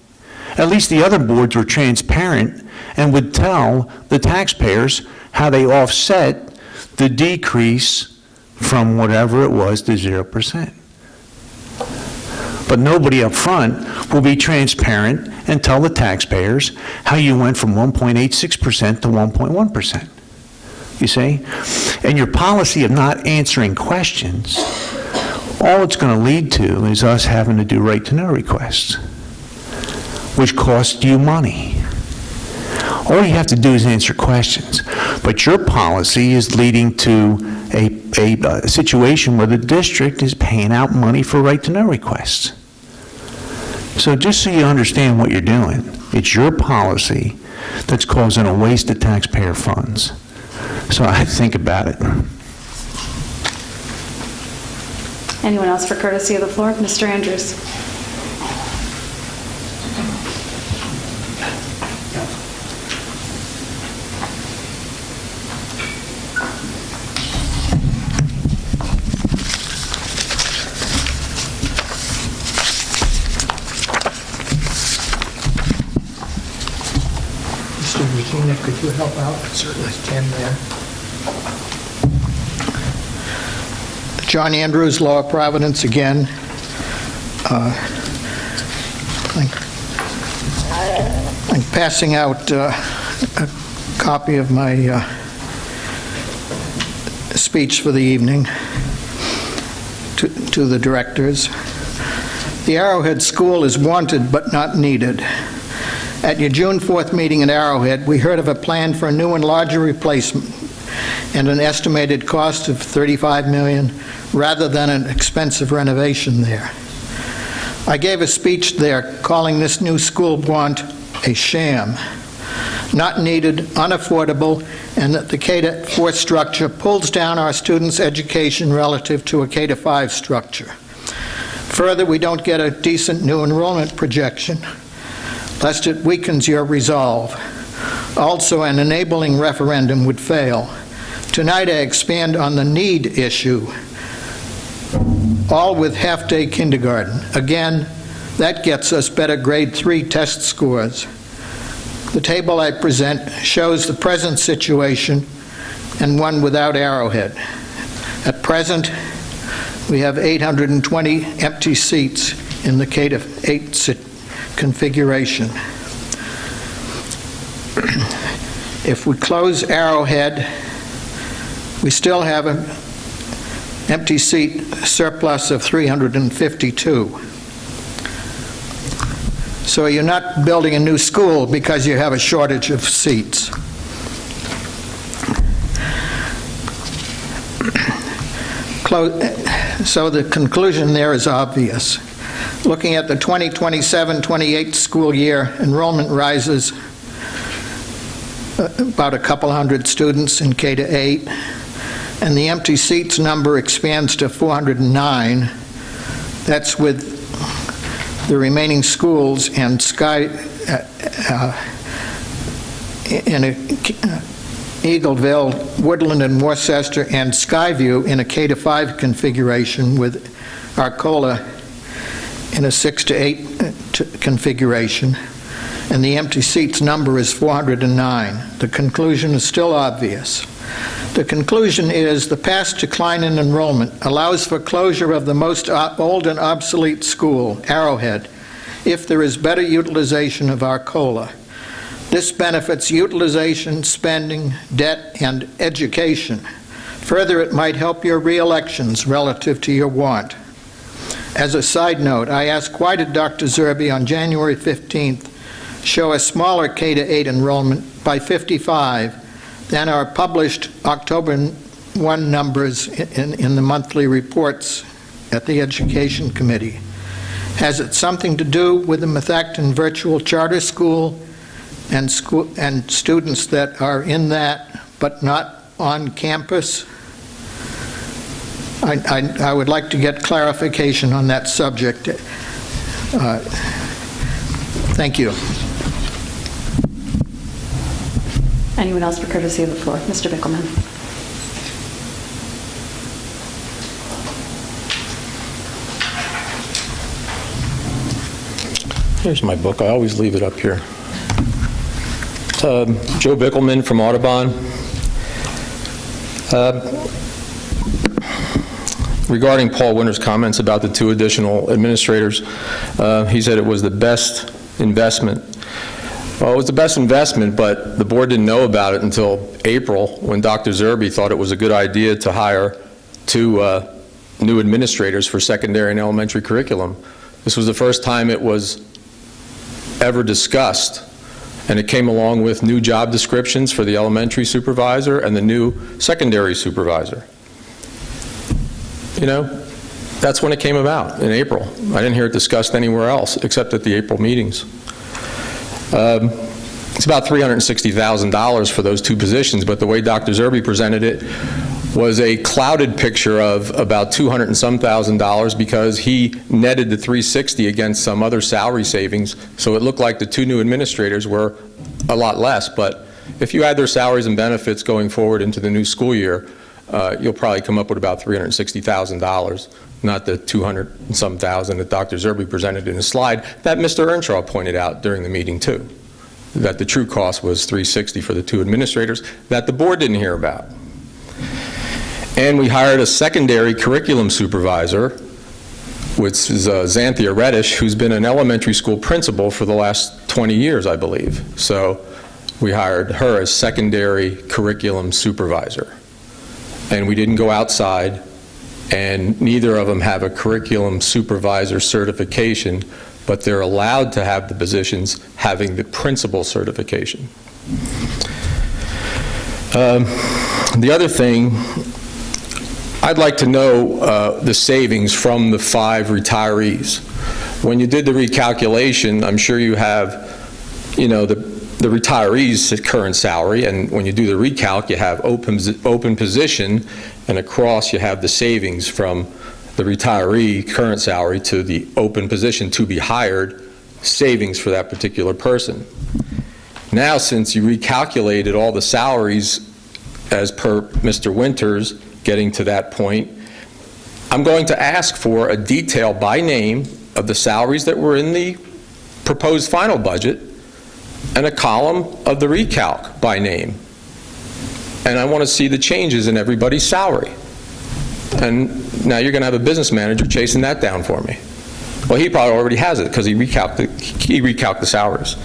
At least the other boards were transparent and would tell the taxpayers how they offset the decrease from whatever it was to 0%. But nobody up front will be transparent and tell the taxpayers how you went from 1.86% to 1.1%. You see? And your policy of not answering questions, all it's going to lead to is us having to do right-to-know requests, which cost you money. All you have to do is answer questions. But your policy is leading to a situation where the district is paying out money for right-to-know requests. So just so you understand what you're doing, it's your policy that's causing a waste of taxpayer funds. So I think about it. Anyone else for courtesy of the floor? Mr. Andrews. Mr. Regina, could you help out? Certainly can there. John Andrews, Lower Providence again. I'm passing out a copy of my speech for the evening to the directors. The Arrowhead School is wanted but not needed. At your June 4th meeting at Arrowhead, we heard of a plan for a new and larger replacement and an estimated cost of $35 million rather than an expensive renovation there. I gave a speech there calling this new school want a sham. not needed, unaffordable, and that the K-4 structure pulls down our students' education relative to a K-5 structure. Further, we don't get a decent new enrollment projection, lest it weakens your resolve. Also, an enabling referendum would fail. Tonight, I expand on the need issue, all with half-day kindergarten. Again, that gets us better grade 3 test scores. The table I present shows the present situation and one without Arrowhead. At present, we have 820 empty seats in the K-8 configuration. If we close Arrowhead, we still have an empty seat surplus of 352. So you're not building a new school because you have a shortage of seats. So the conclusion there is obvious. Looking at the 2027-28 school year, enrollment rises about a couple hundred students in K-8, and the empty seats number expands to 409. That's with the remaining schools and Eagleville, Woodland, and Worcester, and Skyview in a K-5 configuration, with Arcola in a 6-8 configuration, and the empty seats number is 409. The conclusion is still obvious. The conclusion is the past decline in enrollment allows for closure of the most old and obsolete school, Arrowhead, if there is better utilization of Arcola. This benefits utilization, spending, debt, and education. Further, it might help your re-elections relative to your want. As a side note, I asked, why did Dr. Zerbe on January 15th show a smaller K-8 enrollment by 55 than our published October 1 numbers in the monthly reports at the Education Committee? Has it something to do with the Methacton virtual charter school and students that are in that but not on campus? I would like to get clarification on that subject. Thank you. Anyone else for courtesy of the floor? Mr. Bickelman. Here's my book. I always leave it up here. Joe Bickelman from Audubon. Regarding Paul Winter's comments about the 2 additional administrators, he said it was the best investment. Well, it was the best investment, but the board didn't know about it until April, when Dr. Zerbe thought it was a good idea to hire 2 new administrators for secondary and elementary curriculum. This was the first time it was ever discussed, and it came along with new job descriptions for the elementary supervisor and the new secondary supervisor. You know, that's when it came about, in April. I didn't hear it discussed anywhere else except at the April meetings. It's about $360,000 for those 2 positions, but the way Dr. Zerbe presented it was a clouded picture of about $200 and some thousand because he netted the $360 against some other salary savings, so it looked like the 2 new administrators were a lot less. But if you add their salaries and benefits going forward into the new school year, you'll probably come up with about $360,000, not the $200 and some thousand that Dr. Zerbe presented in a slide that Mr. Earnshaw pointed out during the meeting too, that the true cost was $360 for the 2 administrators that the board didn't hear about. And we hired a secondary curriculum supervisor, which is Xanthia Reddish, who's been an elementary school principal for the last 20 years, I believe. So we hired her as secondary curriculum supervisor. And we didn't go outside, and neither of them have a curriculum supervisor certification, but they're allowed to have the positions having the principal certification. The other thing, I'd like to know the savings from the 5 retirees. When you did the recalculation, I'm sure you have, you know, the the retiree's current salary, and when you do the recalc, you have open position, and across you have the savings from the retiree current salary to the open position to be hired, savings for that particular person. Now, since you recalculated all the salaries as per Mr. Winters, getting to that point, I'm going to ask for a detail by name of the salaries that were in the proposed final budget and a column of the recalc by name. And I want to see the changes in everybody's salary. And now you're going to have a business manager chasing that down for me. Well, he probably already has it because he recalced the salaries.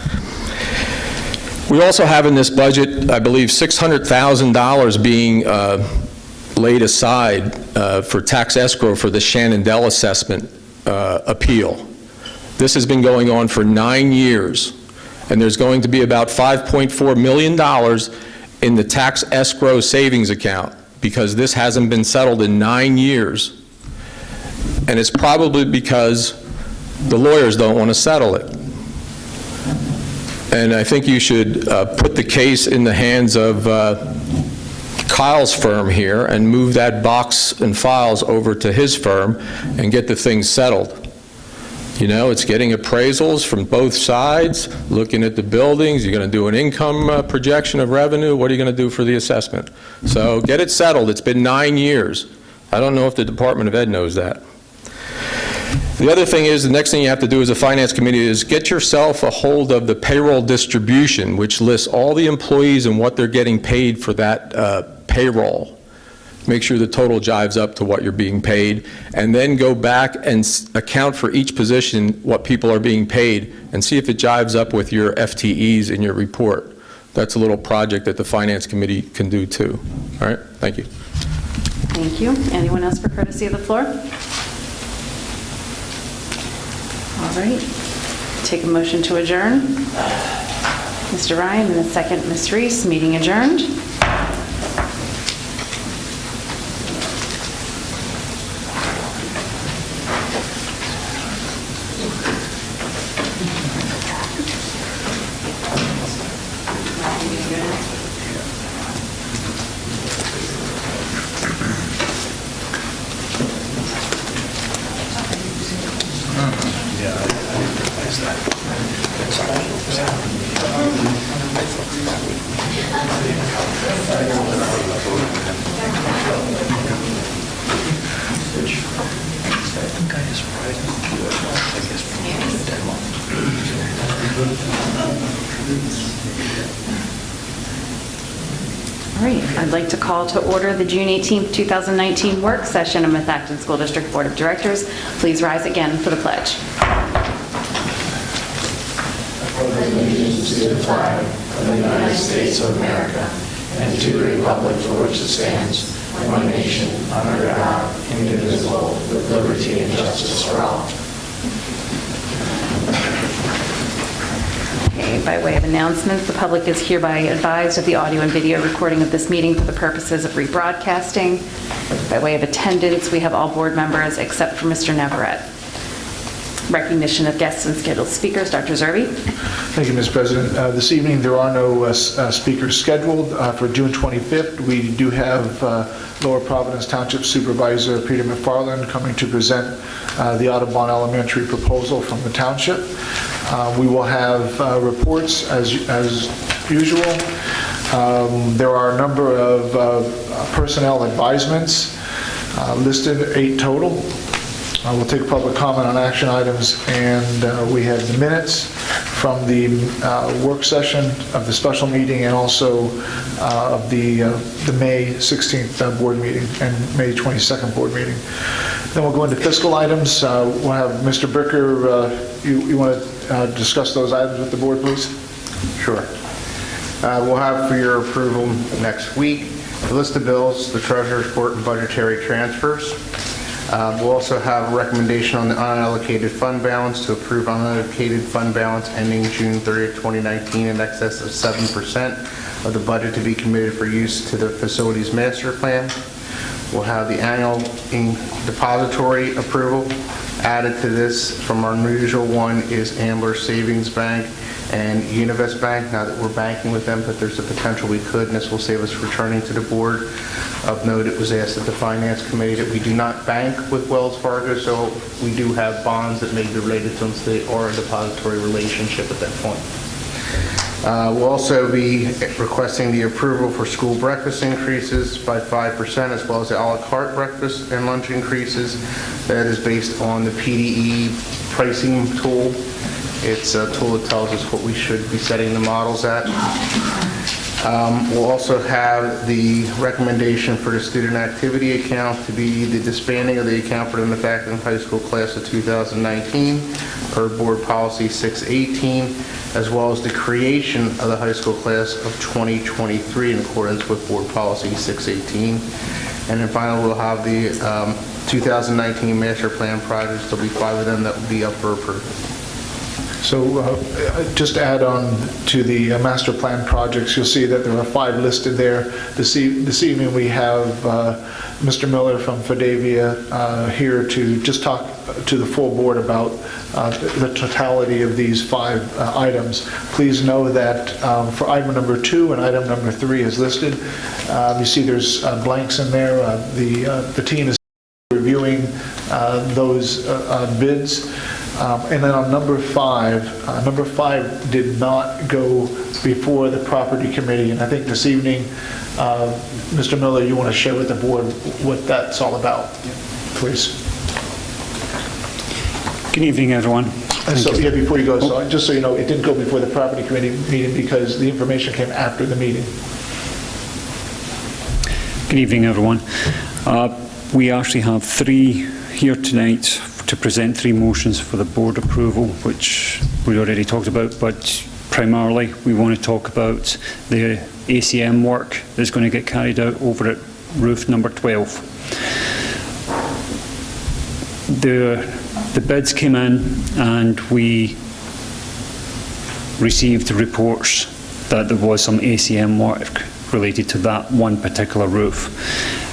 We also have in this budget, I believe, $600,000 being laid aside for tax escrow for the Shenandoah assessment appeal. This has been going on for 9 years, and there's going to be about $5.4 million in the tax escrow savings account because this hasn't been settled in 9 years. And it's probably because the lawyers don't want to settle it. And I think you should put the case in the hands of Kyle's firm here and move that box and files over to his firm and get the thing settled. You know, it's getting appraisals from both sides, looking at the buildings. You're going to do an income projection of revenue. What are you going to do for the assessment? So get it settled. It's been 9 years. I don't know if the Department of Ed knows that. The other thing is, the next thing you have to do as a finance committee is get yourself a hold of the payroll distribution, which lists all the employees and what they're getting paid for that payroll. Make sure the total jives up to what you're being paid, and then go back and account for each position what people are being paid and see if it jives up with your FTEs in your report. That's a little project that the finance committee can do too. All right, thank you. Thank you. Anyone else for courtesy of the floor? All right. Take a motion to adjourn. Mr. Ryan, and a second, Ms. Reese. Meeting adjourned. All right, I'd like to call to order the June 18th, 2019 work session of North Acton School District Board of Directors. Please rise again for the pledge. Allegiance to the flag of the United States of America and to the republic for which it stands, one nation, under God, indivisible, with liberty and justice for all. Okay, by way of announcements, the public is hereby advised of the audio and video recording of this meeting for the purposes of rebroadcasting. By way of attendance, we have all board members except for Mr. Navarrete. Recognition of guests and scheduled speakers. Dr. Zerbe. Thank you, Ms. President. This evening, there are no speakers scheduled. For June 25th, we do have Lower Providence Township Supervisor Peter McFarland coming to present the Audubon Elementary proposal from the township. We will have reports as usual. There are a number of personnel advisements listed, 8 total. We'll take public comment on action items, and we have the minutes from the work session of the special meeting and also of the May 16th board meeting and May 22nd board meeting. Then we'll go into fiscal items. We'll have Mr. Bricker, you want to discuss those items with the board, please? Sure. We'll have for your approval next week the list of bills, the treasurer's report, and budgetary transfers. We'll also have a recommendation on the unallocated fund balance to approve unallocated fund balance ending June 30th, 2019 in excess of 7% of the budget to be committed for use to the facilities master plan. We'll have the annual depository approval. Added to this from our usual one is Ambler Savings Bank and Univest Bank, now that we're banking with them, but there's a potential we could, and this will save us returning to the board. Of note, it was asked at the Finance Committee that we do not bank with Wells Fargo, so we do have bonds that may be related to them, so they are a depository relationship at that point. We'll also be requesting the approval for school breakfast increases by 5%, as well as the a la carte breakfast and lunch increases. That is based on the PDE pricing tool. It's a tool that tells us what we should be setting the models at. We'll also have the recommendation for the student activity account to be the disbanding of the account for the Methacton High School class of 2019 per Board Policy 618, as well as the creation of the high school class of 2023 in accordance with Board Policy 618. And then finally, we'll have the 2019 master plan projects. There'll be 5 of them that will be up for approval. So just to add on to the master plan projects, you'll see that there are 5 listed there. This evening we have Mr. Miller from Fidavia here to just talk to the full board about the totality of these 5 items. Please know that for item number 2 and item number 3 is listed. You see there's blanks in there. The team is reviewing those bids. And then on number 5 did not go before the property committee. And I think this evening, Mr. Miller, you want to share with the board what that's all about, please. Good evening, everyone. So, yeah, before you go, so just so you know, it didn't go before the property committee meeting because the information came after the meeting. Good evening, everyone. We actually have 3 here tonight to present 3 motions for the board approval, which we already talked about, but primarily we want to talk about the ACM work that's going to get carried out over at roof number 12. The bids came in and we received reports that there was some ACM work related to that one particular roof.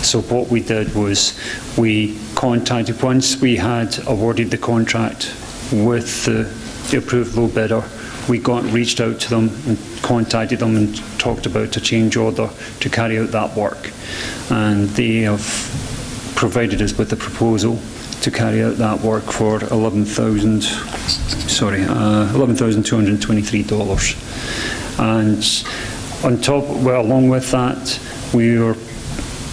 So what we did was we contacted, once we had awarded the contract with the approved low bidder, we reached out to them and contacted them and talked about a change order to carry out that work. And they have provided us with the proposal to carry out that work for $11,223. And on top, well, along with that, we are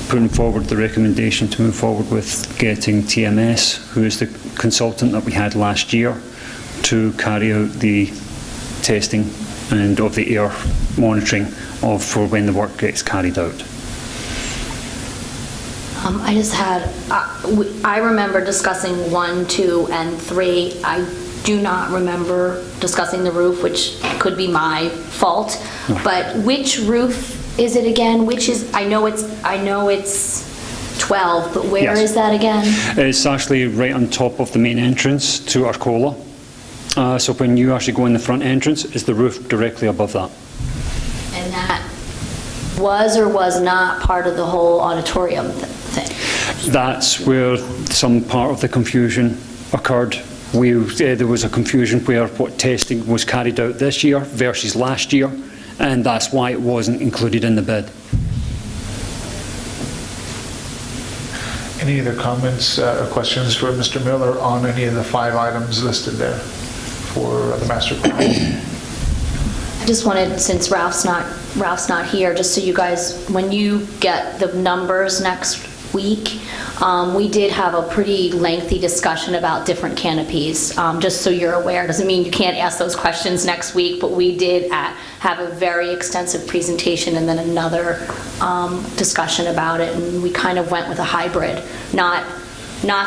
putting forward the recommendation to move forward with getting TMS, who is the consultant that we had last year, to carry out the testing and of the air monitoring for when the work gets carried out. I just had, I remember discussing 1, 2, and 3. I do not remember discussing the roof, which could be my fault. But which roof is it again? Which is, I know it's 12, but where is that again? It's actually right on top of the main entrance to Arcola. So when you actually go in the front entrance, is the roof directly above that. And that was or was not part of the whole auditorium thing? That's where some part of the confusion occurred. There was a confusion where what testing was carried out this year versus last year, and that's why it wasn't included in the bid. Any other comments or questions for Mr. Miller on any of the 5 items listed there for the master plan? I just wanted, since Ralph's not here, just so you guys, when you get the numbers next week, we did have a pretty lengthy discussion about different canopies, just so you're aware. Doesn't mean you can't ask those questions next week, but we did have a very extensive presentation and then another discussion about it, and we kind of went with a hybrid, not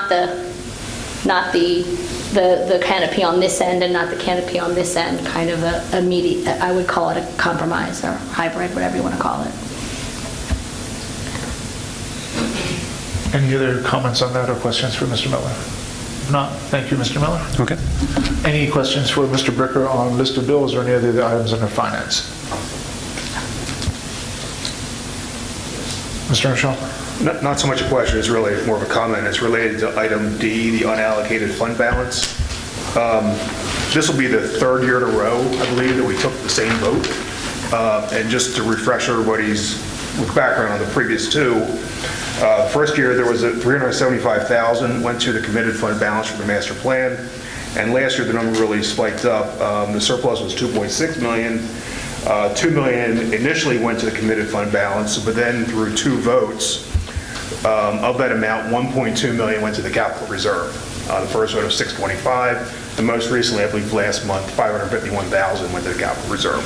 the canopy on this end and not the canopy on this end, kind of a medium. I would call it a compromise or hybrid, whatever you want to call it. Any other comments on that or questions for Mr. Miller? If not, thank you, Mr. Miller. Okay. Any questions for Mr. Bricker on list of bills or any other items under finance? Mr. Earnshaw? Not so much a question, it's really more of a comment. It's related to item D, the unallocated fund balance. This will be the third year in a row, I believe, that we took the same vote. And just to refresh everybody's background on the previous two, first year there was a $375,000 went to the committed fund balance for the master plan, and last year the number really spiked up. The surplus was $2.6 million. $2 million initially went to the committed fund balance, but then through two votes of that amount, $1.2 million went to the capital reserve. The first vote of $625,000. The most recently, I believe last month, $551,000 went to the capital reserve.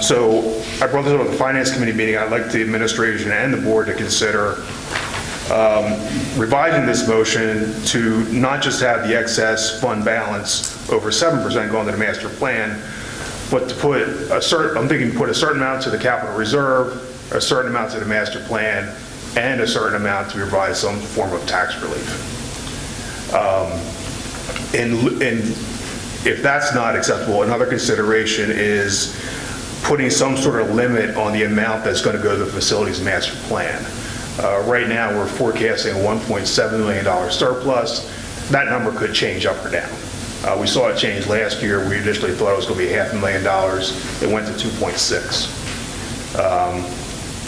So I brought this up at the Finance Committee meeting. I'd like the administration and the board to consider revising this motion to not just have the excess fund balance over 7% going to the master plan, but to put a certain, I'm thinking put a certain amount to the capital reserve, a certain amount to the master plan, and a certain amount to provide some form of tax relief. And if that's not acceptable, another consideration is putting some sort of limit on the amount that's going to go to the facilities master plan. Right now, we're forecasting a $1.7 million surplus. That number could change up or down. We saw it change last year. We initially thought it was going to be $500,000. It went to 2.6.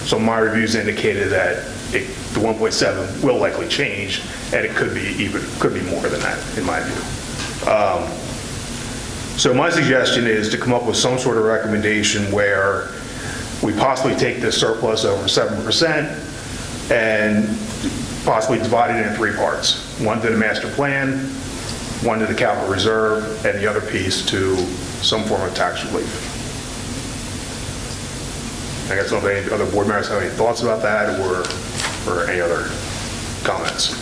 So my reviews indicated that the 1.7 will likely change, and it could be more than that, in my view. So my suggestion is to come up with some sort of recommendation where we possibly take this surplus over 7% and possibly divide it into three parts. One to the master plan, one to the capital reserve, and the other piece to some form of tax relief. I guess if any other board members have any thoughts about that or any other comments.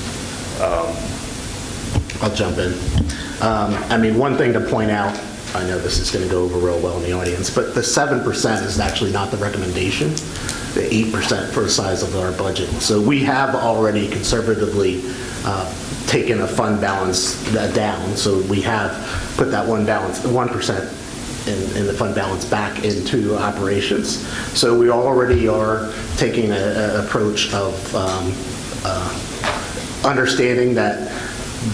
I'll jump in. I mean, one thing to point out, I know this is going to go over real well in the audience, but the 7% is actually not the recommendation, the 8% for the size of our budget. So we have already conservatively taken a fund balance down. So we have put that 1% in the fund balance back into operations. So we already are taking an approach of understanding that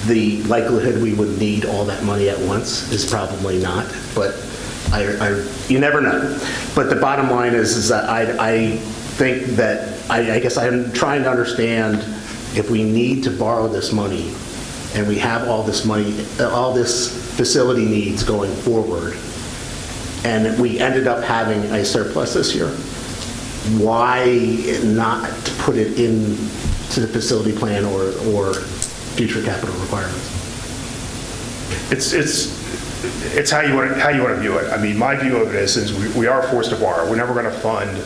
the likelihood we would need all that money at once is probably not, but you never know. But the bottom line is that I think that, I guess I'm trying to understand if we need to borrow this money and we have all this money, all this facility needs going forward, and we ended up having a surplus this year, why not put it into the facility plan or future capital requirements? It's how you want to view it. I mean, my view of it is we are forced to borrow. We're never going to fund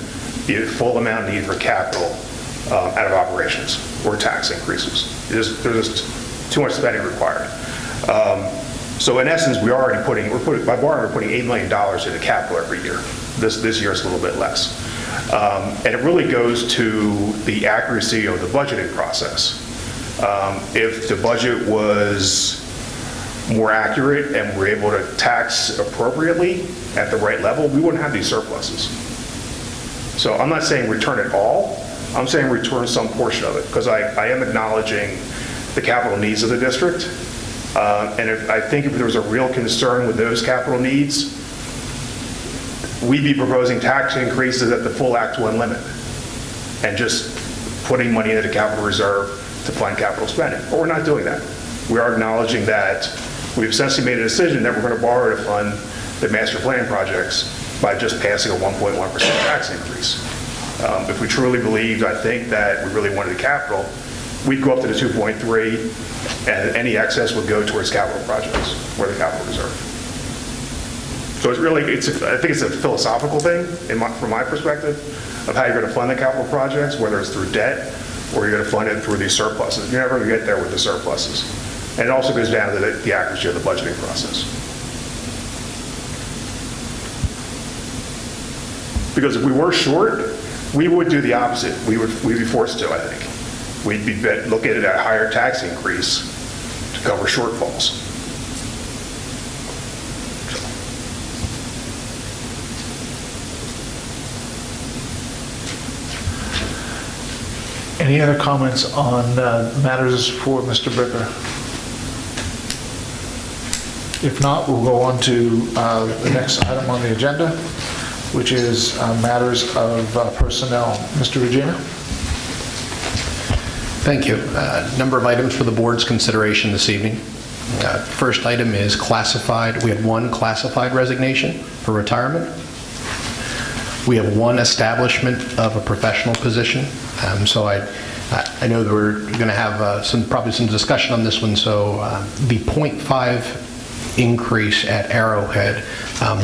the full amount needed for capital out of operations or tax increases. There's just too much spending required. So in essence, by borrowing, we're putting $8 million into capital every year. This year is a little bit less. And it really goes to the accuracy of the budgeting process. If the budget was more accurate and we're able to tax appropriately at the right level, we wouldn't have these surpluses. So I'm not saying return it all. I'm saying return some portion of it, because I am acknowledging the capital needs of the district. And I think if there was a real concern with those capital needs, we'd be proposing tax increases at the full Act 1 limit and just putting money into the capital reserve to fund capital spending. But we're not doing that. We are acknowledging that we've essentially made a decision that we're going to borrow to fund the master plan projects by just passing a 1.1% tax increase. If we truly believed, I think, that we really wanted the capital, we'd go up to the 2.3, and any excess would go towards capital projects or the capital reserve. So it's really, I think it's a philosophical thing from my perspective of how you're going to fund the capital projects, whether it's through debt or you're going to fund it through these surpluses. You're never going to get there with the surpluses. And it also goes down to the accuracy of the budgeting process. Because if we were short, we would do the opposite. We'd be forced to, I think. We'd be look at it at a higher tax increase to cover shortfalls. Any other comments on matters for Mr. Bricker? If not, we'll go on to the next item on the agenda, which is matters of personnel. Mr. Regina? Thank you. Number of items for the board's consideration this evening. First item is classified. We have one classified resignation for retirement. We have one establishment of a professional position. So I know that we're going to have probably some discussion on this one. So the 0.5 increase at Arrowhead,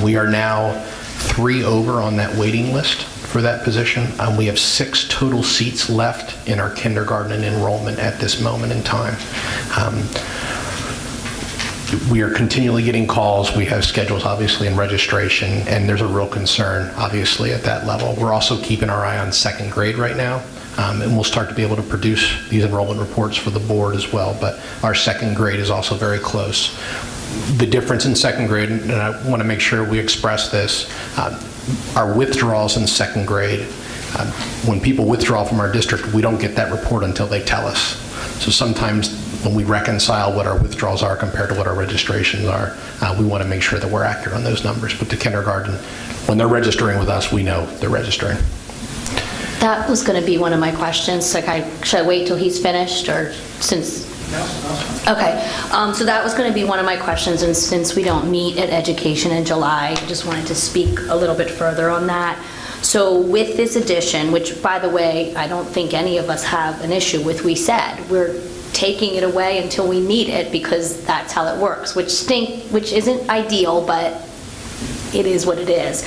we are now 3 over on that waiting list for that position. We have 6 total seats left in our kindergarten enrollment at this moment in time. We are continually getting calls. We have schedules, obviously, in registration, and there's a real concern, obviously, at that level. We're also keeping our eye on second grade right now, and we'll start to be able to produce these enrollment reports for the board as well, but our second grade is also very close. The difference in second grade, and I want to make sure we express this, our withdrawals in second grade, when people withdraw from our district, we don't get that report until they tell us. So sometimes when we reconcile what our withdrawals are compared to what our registrations are, we want to make sure that we're accurate on those numbers. But the kindergarten, when they're registering with us, we know they're registering. That was going to be one of my questions. Like, should I wait till he's finished, or since? No. Okay, so that was going to be one of my questions, and since we don't meet at Education in July, I just wanted to speak a little bit further on that. So with this addition, which, by the way, I don't think any of us have an issue with, we said we're taking it away until we need it because that's how it works, which isn't ideal, but it is what it is.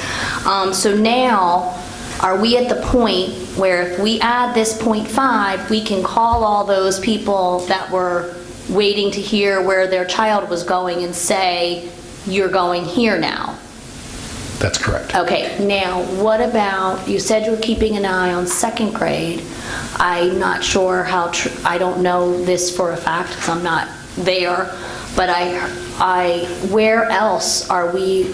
So now, are we at the point where if we add this 0.5, we can call all those people that were waiting to hear where their child was going and say, you're going here now? That's correct. Okay, now what about, you said you were keeping an eye on second grade. I'm not sure how, I don't know this for a fact because I'm not there, but where else are we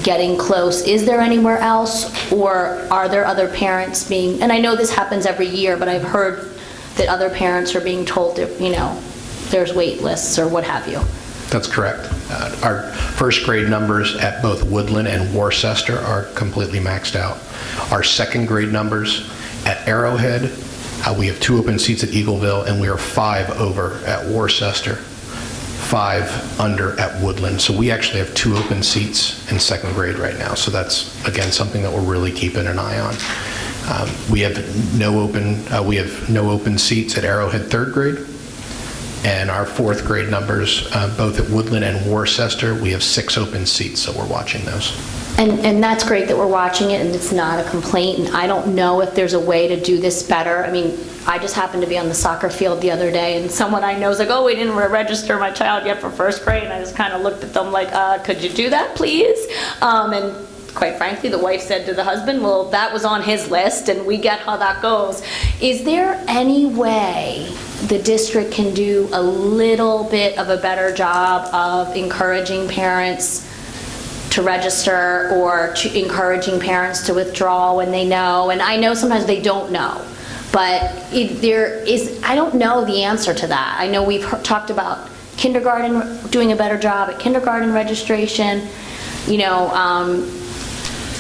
getting close? Is there anywhere else, or are there other parents being, and I know this happens every year, but I've heard that other parents are being told that, there's wait lists or what have you. That's correct. Our first grade numbers at both Woodland and Worcester are completely maxed out. Our second grade numbers at Arrowhead, we have 2 open seats at Eagleville, and we are 5 over at Worcester, 5 under at Woodland. So we actually have 2 open seats in second grade right now. So that's, again, something that we're really keeping an eye on. We have no open seats at Arrowhead third grade. And our 4th grade numbers, both at Woodland and Worcester, we have 6 open seats, so we're watching those. And that's great that we're watching it, and it's not a complaint, and I don't know if there's a way to do this better. I mean, I just happened to be on the soccer field the other day, and someone I know is like, oh, we didn't register my child yet for first grade, and I just kind of looked at them like, could you do that, please? And quite frankly, the wife said to the husband, well, that was on his list, and we get how that goes. Is there any way the district can do a little bit of a better job of encouraging parents to register, or encouraging parents to withdraw when they know? And I know sometimes they don't know, but I don't know the answer to that. I know we've talked about kindergarten, doing a better job at kindergarten registration,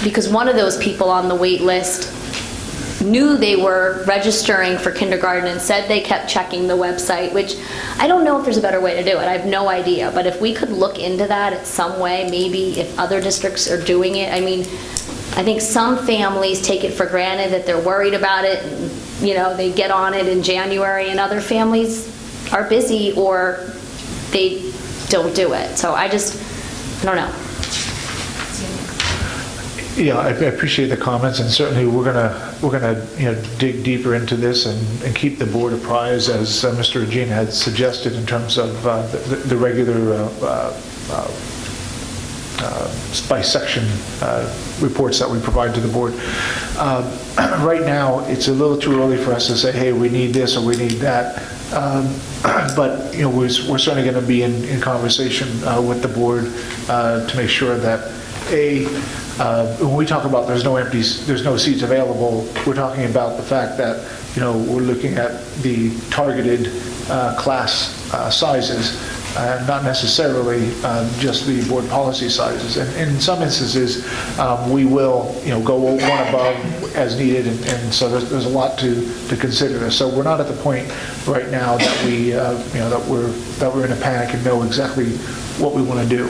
because one of those people on the wait list knew they were registering for kindergarten and said they kept checking the website, which I don't know if there's a better way to do it. I have no idea. But if we could look into that in some way, maybe if other districts are doing it. I mean, I think some families take it for granted that they're worried about it and, they get on it in January, and other families are busy or they don't do it. So I don't know. Yeah, I appreciate the comments, and certainly we're gonna dig deeper into this and keep the board apprised, as Mr. Regina had suggested, in terms of the regular by section reports that we provide to the board. Right now, it's a little too early for us to say, hey, we need this or we need that. But we're certainly going to be in conversation with the board to make sure that when we talk about there's no seats available, we're talking about the fact that we're looking at the targeted class sizes not necessarily just the board policy sizes. And in some instances, we will, go one above as needed, and so there's a lot to consider there. So we're not at the point right now that we, that we're in a panic and know exactly what we want to do.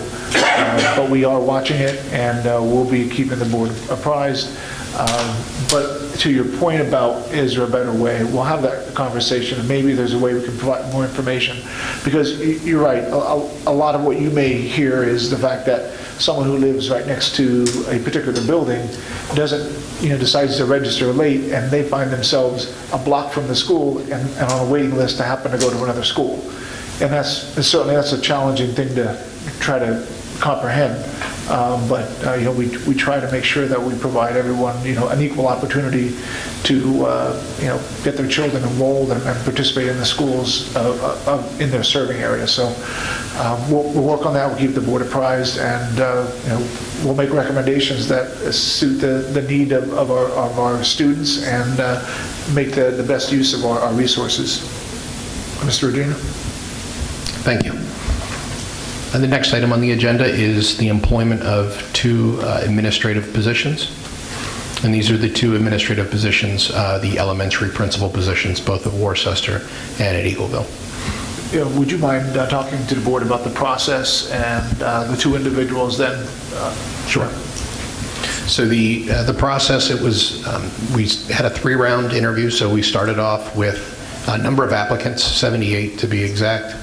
But we are watching it, and we'll be keeping the board apprised. But to your point about, is there a better way, we'll have that conversation, and maybe there's a way we can provide more information. Because you're right, a lot of what you may hear is the fact that someone who lives right next to a particular building doesn't, decides to register late, and they find themselves a block from the school and on a waiting list to happen to go to another school. And certainly that's a challenging thing to try to comprehend. But we try to make sure that we provide everyone an equal opportunity to get their children enrolled and participate in the schools in their serving area. So we'll work on that. We'll keep the board apprised, and we'll make recommendations that suit the need of our students and make the best use of our resources. Mr. Rodino. Thank you. And the next item on the agenda is the employment of 2 administrative positions. And these are the 2 administrative positions, the elementary principal positions, both at Worcester and at Eagleville. Would you mind talking to the board about the process and the 2 individuals then? Sure. So the process, it was, we had a 3-round interview, so we started off with a number of applicants, 78 to be exact.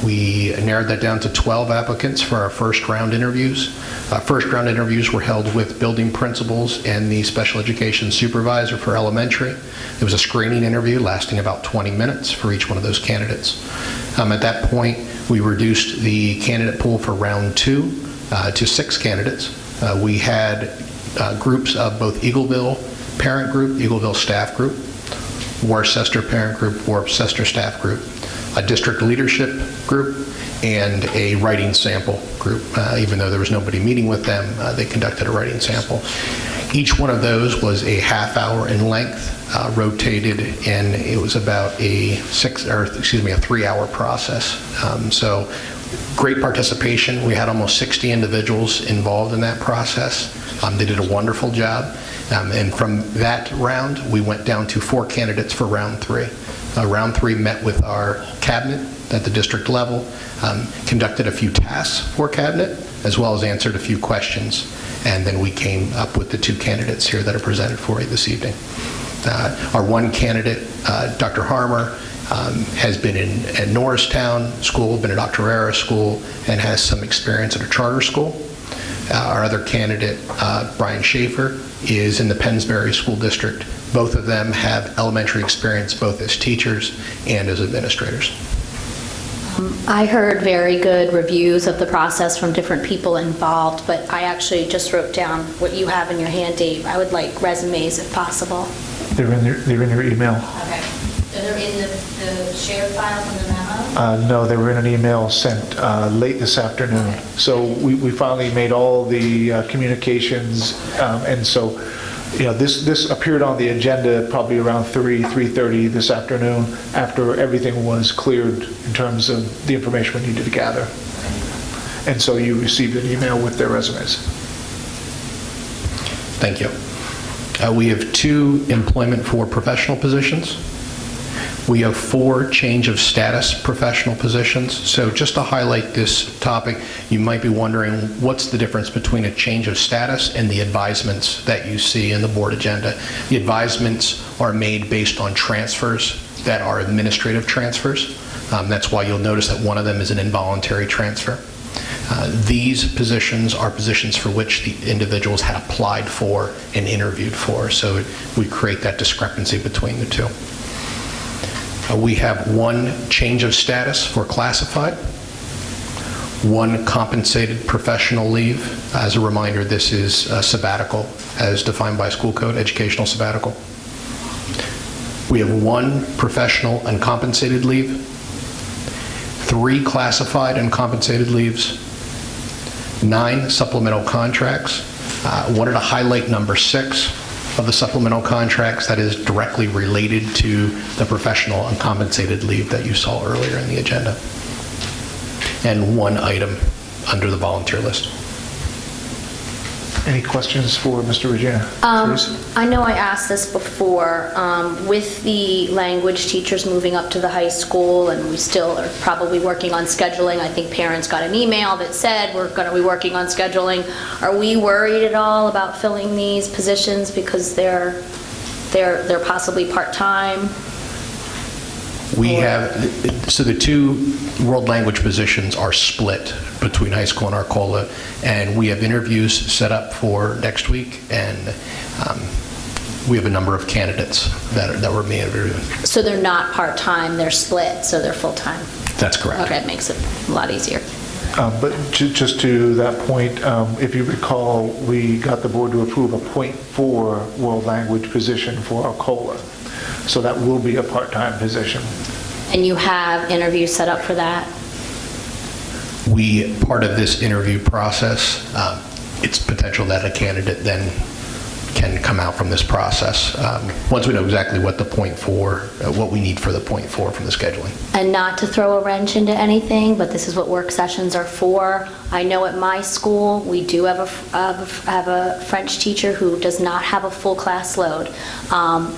We narrowed that down to 12 applicants for our first round interviews. First round interviews were held with building principals and the special education supervisor for elementary. It was a screening interview lasting about 20 minutes for each one of those candidates. At that point, we reduced the candidate pool for round 2 to 6 candidates. We had groups of both Eagleville parent group, Eagleville staff group, Worcester parent group, Worcester staff group, a district leadership group, and a writing sample group. Even though there was nobody meeting with them, they conducted a writing sample. Each one of those was a half hour in length, rotated, and it was about a 3-hour process. So great participation. We had almost 60 individuals involved in that process. They did a wonderful job. And from that round, we went down to 4 candidates for round 3. Round 3 met with our cabinet at the district level, conducted a few tasks for cabinet, as well as answered a few questions, and then we came up with the 2 candidates here that are presented for you this evening. Our one candidate, Dr. Harmer, has been at Norristown School, been at Octorara School, and has some experience at a charter school. Our other candidate, Brian Schaefer, is in the Pennsbury School District. Both of them have elementary experience both as teachers and as administrators. I heard very good reviews of the process from different people involved, but I actually just wrote down what you have in your hand, Dave. I would like resumes if possible. They're in your email. Okay. They're in the shared file from the memo? No, they were in an email sent late this afternoon. Okay. So we finally made all the communications, and so this appeared on the agenda probably around 3:30 this afternoon after everything was cleared in terms of the information we needed to gather. And so you received an email with their resumes. Thank you. We have 2 employment for professional positions. We have 4 change of status professional positions. So just to highlight this topic, you might be wondering what's the difference between a change of status and the advisements that you see in the board agenda. The advisements are made based on transfers that are administrative transfers. That's why you'll notice that one of them is an involuntary transfer. These positions are positions for which the individuals had applied for and interviewed for. So we create that discrepancy between the 2. We have 1 change of status for classified, 1 compensated professional leave. As a reminder, this is a sabbatical as defined by school code, educational sabbatical. We have 1 professional uncompensated leave, 3 classified uncompensated leaves, 9 supplemental contracts. Wanted to highlight number 6 of the supplemental contracts that is directly related to the professional uncompensated leave that you saw earlier in the agenda. and one item under the volunteer list. Any questions for Mr. Regina? I know I asked this before, with the language teachers moving up to the high school, and we still are probably working on scheduling. I think parents got an email that said we're going to be working on scheduling. Are we worried at all about filling these positions because they're possibly part-time? We have, so the two world language positions are split between high school and Arcola, and we have interviews set up for next week, and we have a number of candidates that we're interviewing. So they're not part-time, they're split, so they're full-time? That's correct. Okay, it makes it a lot easier. But just to that point, if you recall, we got the board to approve a .4 world language position for Arcola. So that will be a part-time position. And you have interviews set up for that? Part of this interview process, it's potential that a candidate then can come out from this process once we know exactly what the .4, what we need for the .4 from the scheduling. And not to throw a wrench into anything, but this is what work sessions are for. I know at my school, we do have a French teacher who does not have a full class load.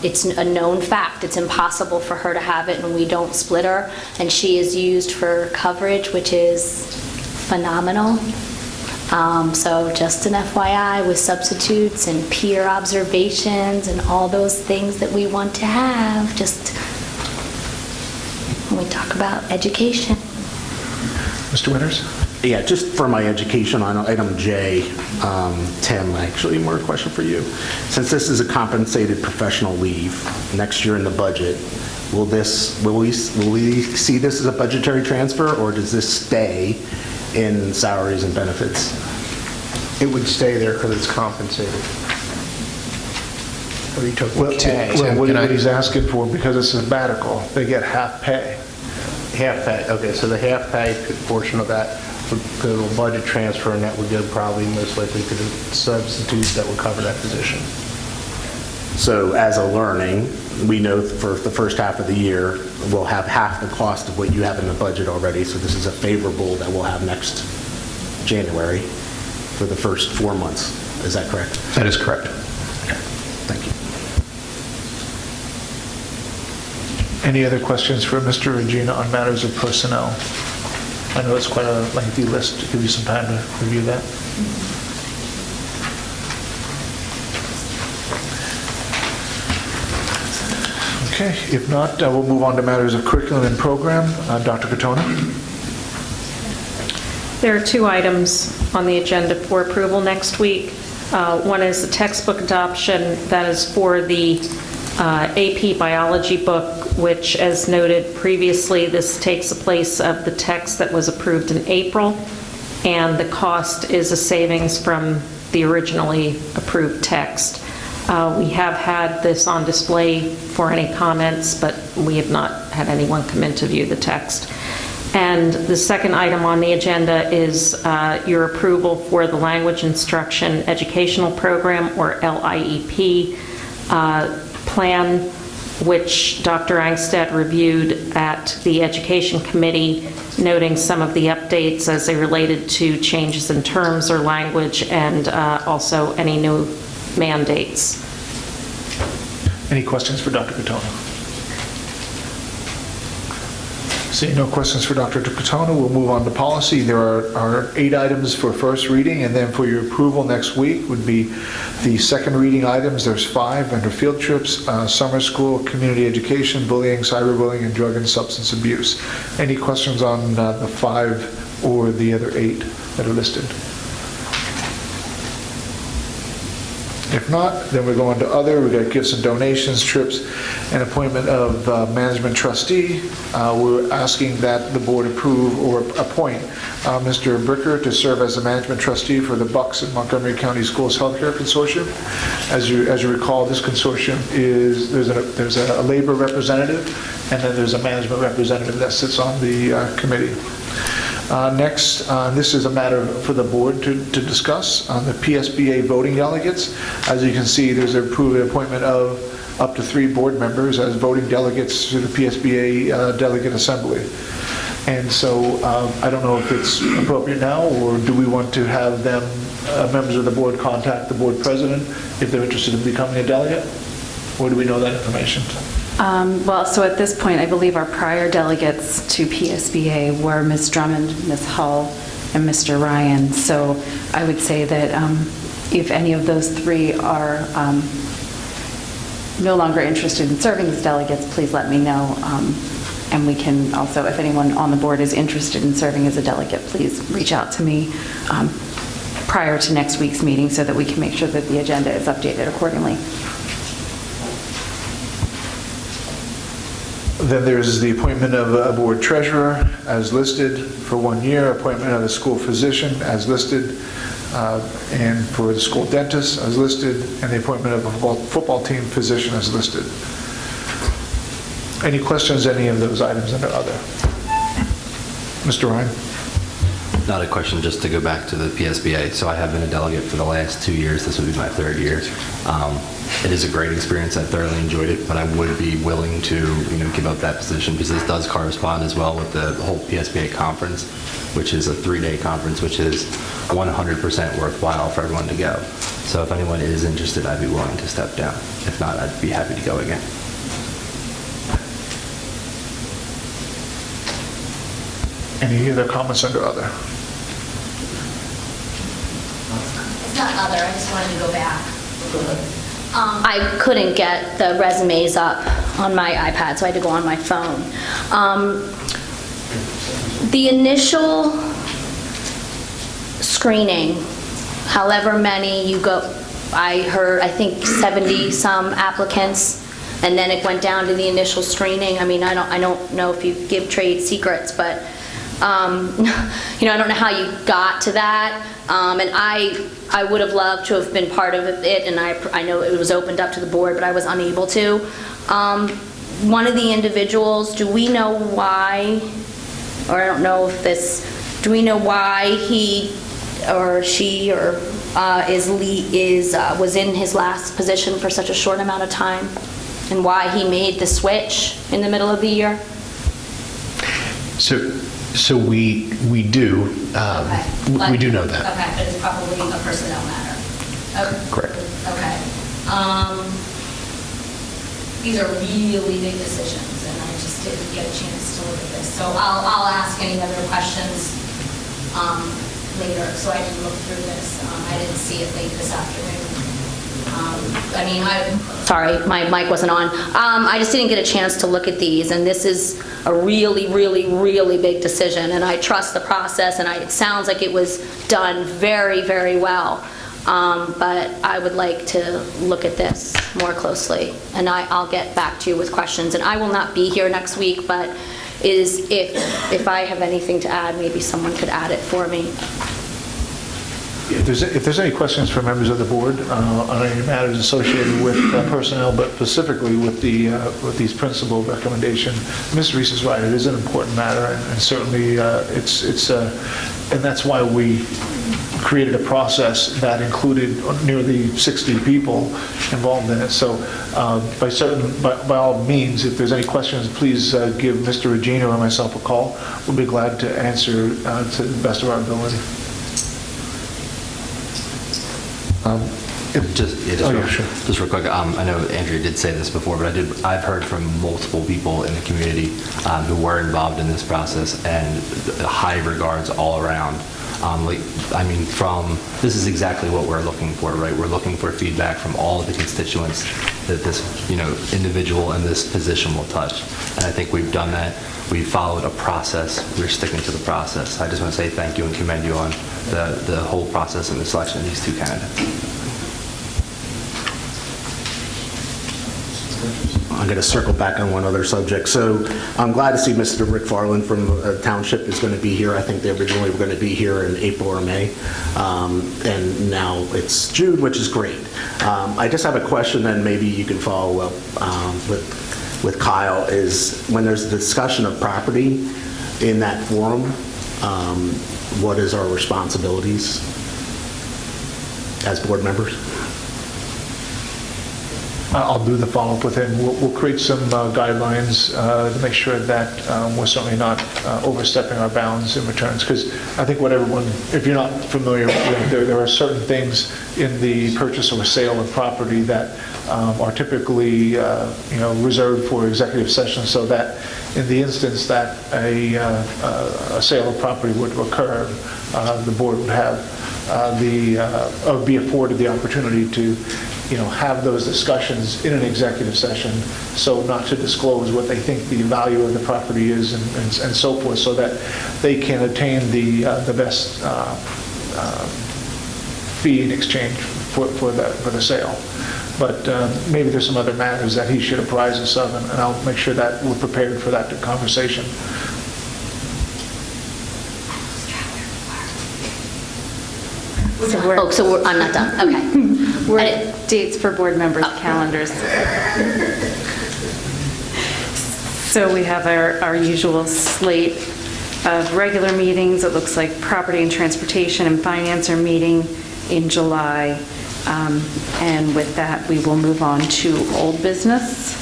It's a known fact. It's impossible for her to have it, and we don't split her. And she is used for coverage, which is phenomenal. So just an FYI, with substitutes and peer observations and all those things that we want to have, just when we talk about education. Mr. Winters? Yeah, just for my education on item J, Tim, actually more a question for you. Since this is a compensated professional leave, next year in the budget, will we see this as a budgetary transfer, or does this stay in salaries and benefits? It would stay there because it's compensated. Or you took Well, the what he's asking for, because it's a sabbatical, they get half pay. half pay. Okay, so the half pay portion of that would go to a budget transfer, and that would go probably most likely to the substitutes that would cover that position. So as a learning, we know for the first half of the year, we'll have half the cost of what you have in the budget already, so this is a favorable that we'll have next January for the first 4 months. Is that correct? That is correct. Okay. Thank you. Any other questions for Mr. Regina on matters of personnel? I know it's quite a lengthy list. Give you some time to review that. Okay, if not, we'll move on to matters of curriculum and program. Dr. Katona? There are two items on the agenda for approval next week. One is the textbook adoption. That is for the AP biology book, which, as noted previously, this takes the place of the text that was approved in April, and the cost is a savings from the originally approved text. We have had this on display for any comments, but we have not had anyone come in to view the text. And the second item on the agenda is your approval for the Language Instruction Educational Program, or LIEP, plan, which Dr. Angstead reviewed at the Education Committee, noting some of the updates as they related to changes in terms or language, and also any new mandates. Any questions for Dr. Katona? Seeing no questions for Dr. Katona, we'll move on to policy. There are 8 items for first reading, and then for your approval next week would be the second reading items. There's 5 under field trips, summer school, community education, bullying, cyberbullying, and drug and substance abuse. Any questions on the 5 or the other 8 that are listed? If not, then we're going to other. We've got gifts and donations, trips, and appointment of management trustee. We're asking that the board approve or appoint Mr. Bricker to serve as the management trustee for the Bucks and Montgomery County Schools Healthcare Consortium. As you recall, this consortium is, there's a labor representative, and then there's a management representative that sits on the committee. Next, this is a matter for the board to discuss on the PSBA voting delegates. As you can see, there's an approved appointment of up to 3 board members as voting delegates to the PSBA Delegate Assembly. And so I don't know if it's appropriate now, or do we want to have them, members of the board, contact the board president if they're interested in becoming a delegate? Or do we know that information? Well, so at this point, I believe our prior delegates to PSBA were Ms. Drummond, Ms. Hull, and Mr. Ryan. So I would say that if any of those three are no longer interested in serving as delegates, please let me know. And we can also, if anyone on the board is interested in serving as a delegate, please reach out to me prior to next week's meeting so that we can make sure that the agenda is updated accordingly. Then there's the appointment of a board treasurer as listed for 1 year, appointment of the school physician as listed, and for the school dentist as listed, and the appointment of a football team physician as listed. Any questions, any of those items under other? Mr. Ryan? Not a question, just to go back to the PSBA. So I have been a delegate for the last 2 years. This will be my 3rd year. It is a great experience. I thoroughly enjoyed it, but I would be willing to, give up that position because this does correspond as well with the whole PSBA conference, which is a 3-day conference, which is 100% worthwhile for everyone to go. So if anyone is interested, I'd be willing to step down. If not, I'd be happy to go again. Any other comments under other? It's not other, I just wanted to go back. I couldn't get the resumes up on my iPad, so I had to go on my phone. The initial screening, however many you go, I heard, I think 70-some applicants, and then it went down to the initial screening. I mean, I don't know if you give trade secrets, but I don't know how you got to that. And I would have loved to have been part of it, and I know it was opened up to the board, but I was unable to. One of the individuals, do we know why, or I don't know if this, do we know why he or she or was in his last position for such a short amount of time, and why he made the switch in the middle of the year? So we do, we do know that. Okay, but it's probably a personnel matter. Okay. Correct. Okay. These are really big decisions, and I just didn't get a chance to look at this. So I'll ask any other questions later, so I can look through this. I didn't see it late this afternoon. Sorry, my mic wasn't on. I just didn't get a chance to look at these, and this is a really, really, really big decision, and I trust the process, and it sounds like it was done very, very well. But I would like to look at this more closely, and I'll get back to you with questions. And I will not be here next week, but if I have anything to add, maybe someone could add it for me. If there's any questions for members of the board on any matters associated with personnel, but specifically with these principal recommendations, Ms. Reese is right. It is an important matter, and certainly and that's why we created a process that included nearly 60 people involved in it. So by all means, if there's any questions, please give Mr. Regina or myself a call. We'll be glad to answer to the best of our ability. Just real quick, I know Andrea did say this before, but I've heard from multiple people in the community who were involved in this process, and high regards all around. This is exactly what we're looking for, right? We're looking for feedback from all of the constituents that this, individual in this position will touch. And I think we've done that. We've followed a process. We're sticking to the process. I just want to say thank you and commend you on the whole process and the selection of these 2 candidates. I'm going to circle back on one other subject. So I'm glad to see Mr. Rick Farland from Township is going to be here. I think they originally were going to be here in April or May, and now it's June, which is great. I just have a question, and maybe you can follow up with Kyle, is when there's a discussion of property in that forum, what is our responsibilities as board members? I'll do the follow-up with him. We'll create some guidelines to make sure that we're certainly not overstepping our bounds in returns, because I think what everyone, if you're not familiar with, there are certain things in the purchase or sale of property that are typically, reserved for executive session, so that in the instance that a sale of property would occur, the board would have or be afforded the opportunity to, have those discussions in an executive session, so not to disclose what they think the value of the property is and so forth, so that they can attain the best fee in exchange for the sale. But maybe there's some other matters that he should apprise us of, and I'll make sure that we're prepared for that conversation. I'm not done, okay. We're at dates for board members' calendars. So we have our usual slate of regular meetings. It looks like Property and Transportation and Finance are meeting in July. And with that, we will move on to old business.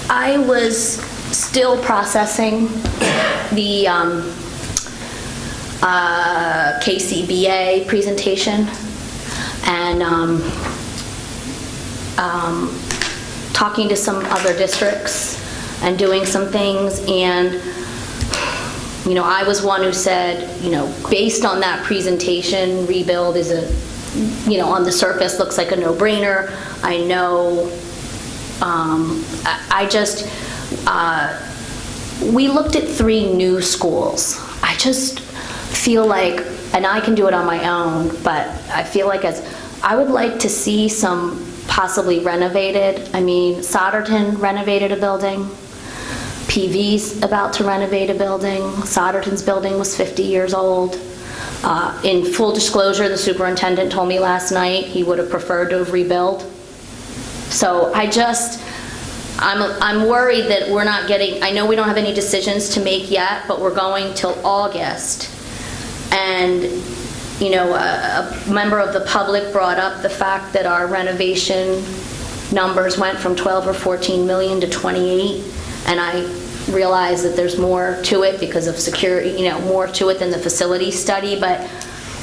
I was still processing the KCBA presentation and talking to some other districts and doing some things, and I was one who said, based on that presentation, rebuild is on the surface looks like a no-brainer. I know, we looked at 3 new schools. I just feel like, and I can do it on my own, but I feel like I would like to see some possibly renovated. I mean, Souderton renovated a building. PV's about to renovate a building. Souderton's building was 50 years old. In full disclosure, the superintendent told me last night he would have preferred to have rebuilt. So I'm worried that we're not getting, I know we don't have any decisions to make yet, but we're going till August. And, a member of the public brought up the fact that our renovation numbers went from 12 or 14 million to 28. And I realize that there's more to it because of security, more to it than the facility study, but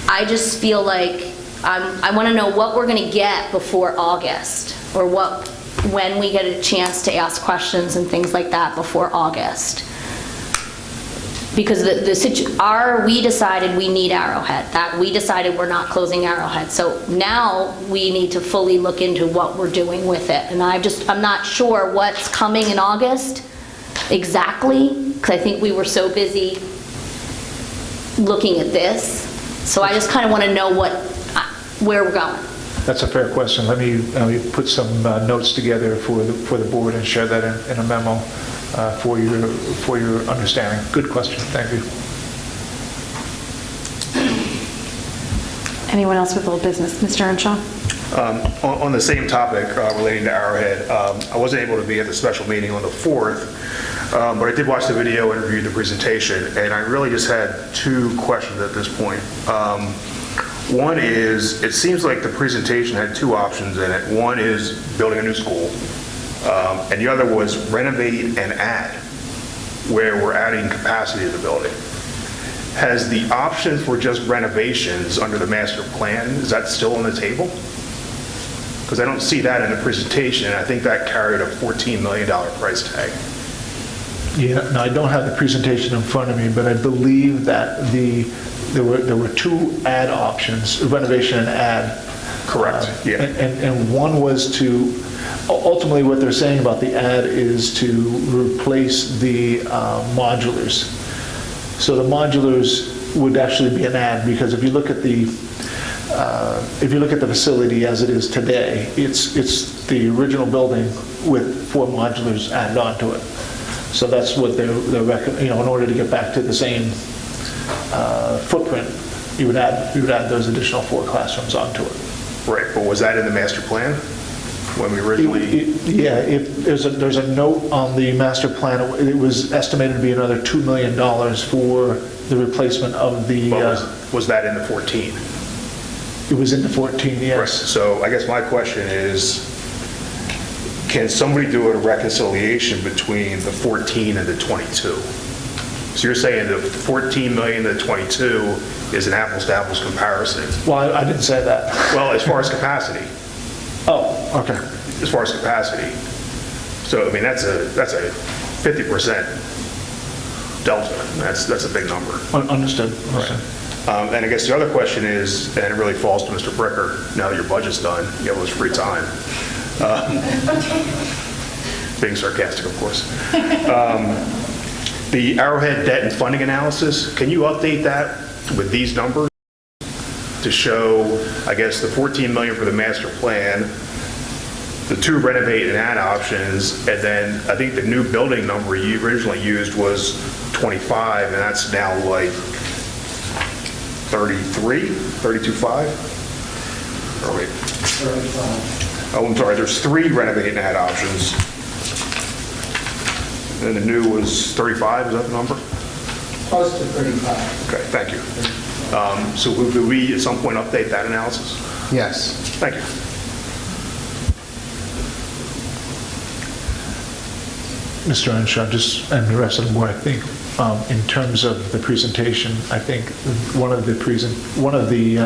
I just feel like I want to know what we're going to get before August, or when we get a chance to ask questions and things like that before August. Because we decided we need Arrowhead, that we decided we're not closing Arrowhead. So now we need to fully look into what we're doing with it. And I'm not sure what's coming in August exactly, because I think we were so busy looking at this. So I just kind of want to know where we're going. That's a fair question. Let me put some notes together for the board and share that in a memo for your understanding. Good question. Thank you. Anyone else with old business? Mr. Earnshaw? On the same topic relating to Arrowhead, I wasn't able to be at the special meeting on the 4th, but I did watch the video and review the presentation, and I really just had 2 questions at this point. One is, it seems like the presentation had 2 options in it. One is building a new school, and the other was renovate and add, where we're adding capacity to the building. Has the option for just renovations under the master plan, is that still on the table? Because I don't see that in the presentation, and I think that carried a $14 million price tag. Yeah, no, I don't have the presentation in front of me, but I believe that there were 2 add options, renovation and add. Correct, yeah. And one was to, ultimately what they're saying about the add is to replace the modulars. So the modulars would actually be an add, because if you look at the facility as it is today, it's the original building with 4 modulars added onto it. So that's what they're in order to get back to the same footprint, you would add those additional 4 classrooms onto it. Right, but was that in the master plan when we originally? Yeah, there's a note on the master plan. It was estimated to be another $2 million for the replacement of the. Was that in the 14? It was in the 14, Right. yes. So I guess my question is, can somebody do a reconciliation between the 14 and the 22? So you're saying the 14 million to 22 is an apples-to-apples comparison? Well, I didn't say that. Well, as far as capacity. Oh, okay. As far as capacity. So, I mean, that's a 50% delta. That's a big number. Understood. Right. And I guess the other question is, and it really falls to Mr. Bricker, now that your budget's done, you have all this free time. Being sarcastic, of course. The Arrowhead debt and funding analysis, can you update that with these numbers to show, I guess, the 14 million for the master plan, the 2 renovate and add options, and then I think the new building number you originally used was 25, and that's now like 32.5? Or wait. 35. Oh, I'm sorry, there's 3 renovate and add options. And the new was 35, is that the number? Close to 35. Okay, thank you. So will we at some point update that analysis? Yes. Thank you. Mr. Earnshaw, just, and the rest of the board, I think, in terms of the presentation, I think one of the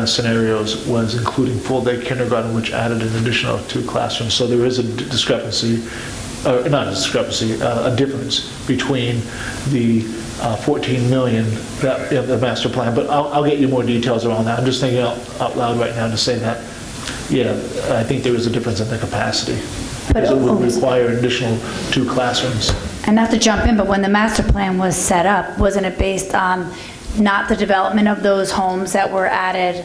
scenarios was including full-day kindergarten, which added an additional 2 classrooms. So there is a discrepancy, not a discrepancy, a difference between the 14 million that the master plan. But I'll get you more details around that. I'm just thinking out loud right now to say that, yeah, I think there is a difference in the capacity. Because it would require an additional 2 classrooms. And not to jump in, but when the master plan was set up, wasn't it based on not the development of those homes that were added,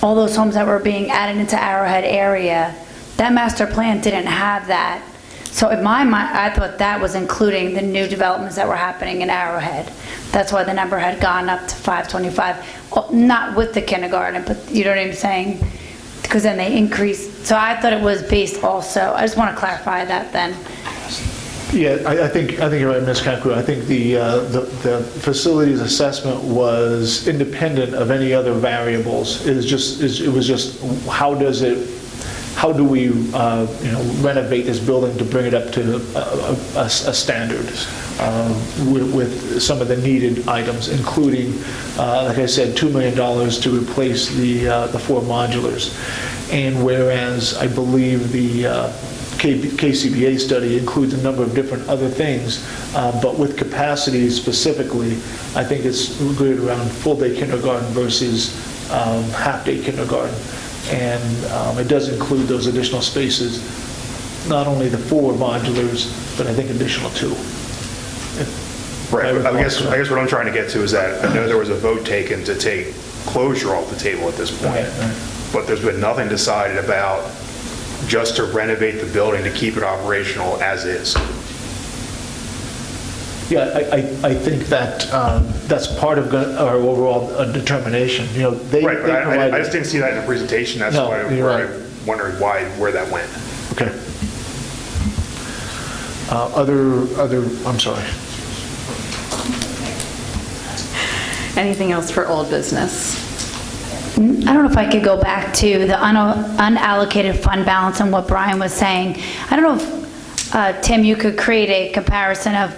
all those homes that were being added into Arrowhead area? That master plan didn't have that. So in my mind, I thought that was including the new developments that were happening in Arrowhead. That's why the number had gone up to 525. Well, not with the kindergarten, but you know what I'm saying? Because then they increased. So I thought it was based also. I just want to clarify that then. Yeah, I think you're right, Ms. Kanku. I think the facilities assessment was independent of any other variables. It was just how do we renovate this building to bring it up to a standard with some of the needed items, including, like I said, $2 million to replace the 4 modulars. And whereas I believe the KCBA study includes a number of different other things, but with capacity specifically, I think it's good around full-day kindergarten versus half-day kindergarten. And it does include those additional spaces, not only the 4 modulars, but I think additional 2. Right. I guess what I'm trying to get to is that I know there was a vote taken to take closure off the table at this point, but there's been nothing decided about just to renovate the building to keep it operational as is. Yeah, I think that that's part of our overall determination. You know, right, but I just didn't see that in the presentation. That's why I'm wondering where that went. Okay. I'm sorry. Anything else for old business? I don't know if I could go back to the unallocated fund balance and what Brian was saying. I don't know if, Tim, you could create a comparison of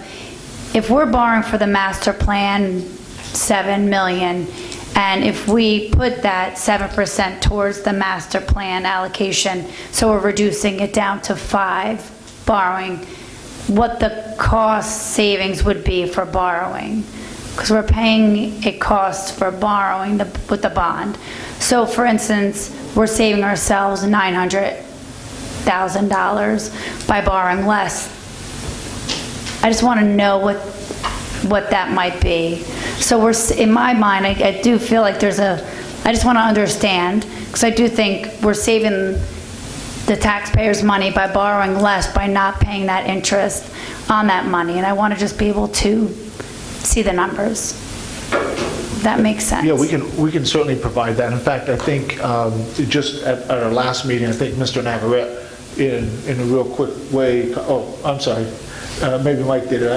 if we're borrowing for the master plan 7 million, and if we put that 7% towards the master plan allocation, so we're reducing it down to 5 borrowing, what the cost savings would be for borrowing. Because we're paying a cost for borrowing with the bond. So for instance, we're saving ourselves $900,000 by borrowing less. I just want to know what that might be. So in my mind, I do feel like I just want to understand, because I do think we're saving the taxpayers' money by borrowing less, by not paying that interest on that money. And I want to just be able to see the numbers. That makes sense. Yeah, we can certainly provide that. In fact, I think just at our last meeting, I think Mr. Navarrete, in a real quick way, oh, I'm sorry, maybe Mike did it.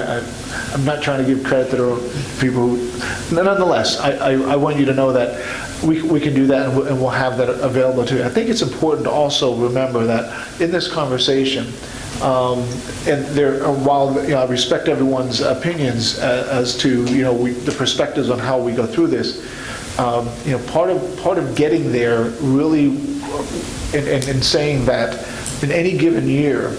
I'm not trying to give credit to the people who, nonetheless, I want you to know that we can do that, and we'll have that available to you. I think it's important to also remember that in this conversation, and while I respect everyone's opinions as to the perspectives on how we go through this, part of getting there really, and saying that in any given year,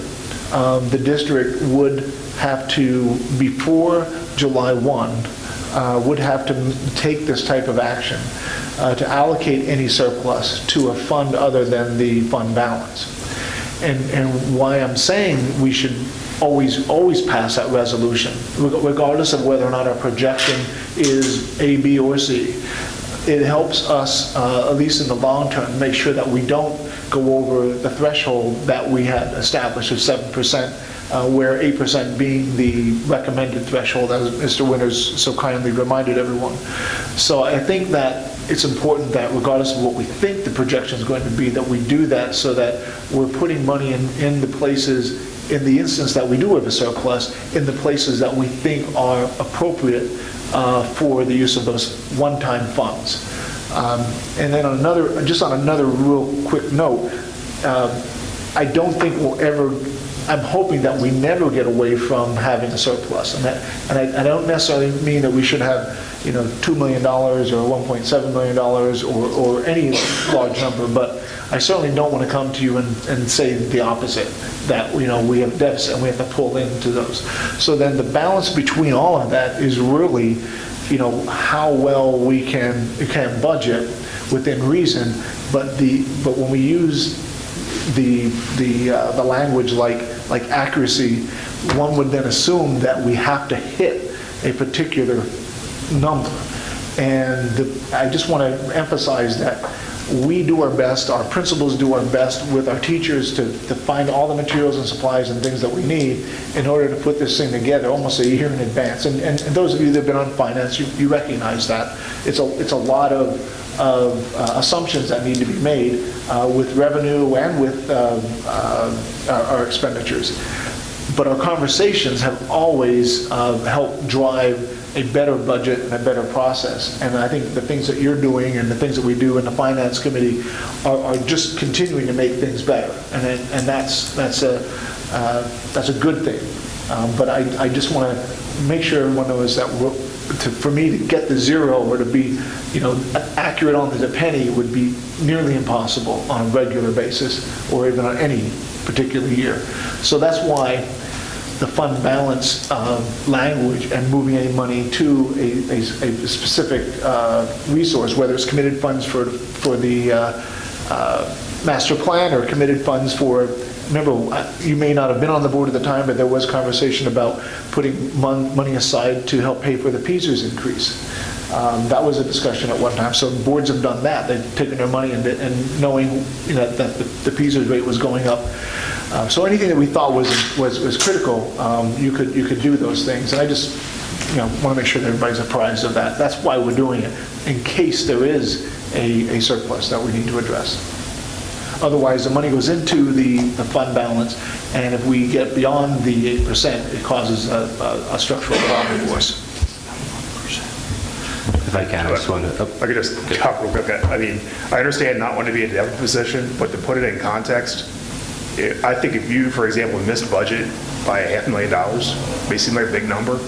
the district would have to, before July 1, would have to take this type of action to allocate any surplus to a fund other than the fund balance. And why I'm saying we should always pass that resolution, regardless of whether or not our projection is A, B, or C. It helps us, at least in the long term, make sure that we don't go over the threshold that we had established of 7%, where 8% being the recommended threshold, as Mr. Winters so kindly reminded everyone. So I think that it's important that regardless of what we think the projection is going to be, that we do that so that we're putting money in the places, in the instance that we do have a surplus, in the places that we think are appropriate for the use of those one-time funds. And then on another real quick note, I don't think we'll ever, I'm hoping that we never get away from having a surplus. And I don't necessarily mean that we should have $2 million or $1.7 million or any large number, but I certainly don't want to come to you and say the opposite, that we have a deficit and we have to pull into those. So then the balance between all of that is really how well we can budget within reason, but when we use the language like accuracy, one would then assume that we have to hit a particular number. And I just want to emphasize that we do our best, our principals do our best with our teachers to find all the materials and supplies and things that we need in order to put this thing together almost a year in advance. And those of you that have been on finance, you recognize that. It's a lot of assumptions that need to be made with revenue and with our expenditures. But our conversations have always helped drive a better budget and a better process. And I think the things that you're doing and the things that we do in the Finance Committee are just continuing to make things better. And that's a good thing. But I just want to make sure everyone knows that for me to get the zero or to be accurate on the penny would be nearly impossible on a regular basis or even on any particular year. So that's why the fund balance language and moving any money to a specific resource, whether it's committed funds for the master plan or committed funds for, remember, you may not have been on the board at the time, but there was conversation about putting money aside to help pay for the PSERS increase. That was a discussion at one time. So boards have done that. They've taken their money and knowing that the PSERS rate was going up. So anything that we thought was critical, you could do those things. And I just want to make sure that everybody's apprised of that. That's why we're doing it, in case there is a surplus that we need to address. Otherwise, the money goes into the fund balance, and if we get beyond the 8%, it causes a structural problem for us. If I can, I just want to... I could just talk real quick. I mean, I understand not wanting to be in a deficit position, but to put it in context, I think if you, for example, missed budget by $500,000, may seem like a big number,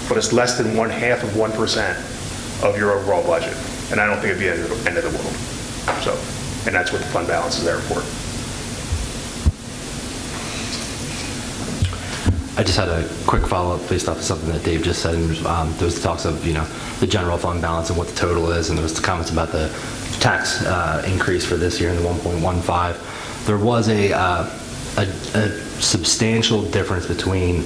but it's less than 0.5% of your overall budget. And I don't think it'd be the end of the world. So, and that's what the fund balance is there for. I just had a quick follow-up based off of something that Dave just said. There was talks of, the general fund balance and what the total is, and there was the comments about the tax increase for this year in the 1.15. There was a substantial difference between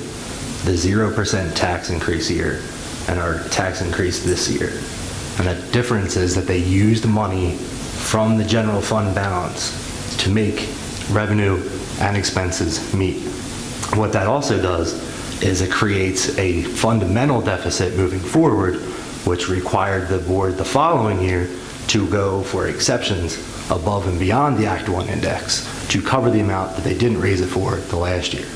the 0% tax increase year and our tax increase this year. And that difference is that they used money from the general fund balance to make revenue and expenses meet. What that also does is it creates a fundamental deficit moving forward, which required the board the following year to go for exceptions above and beyond the Act 1 index to cover the amount that they didn't raise it for the last year.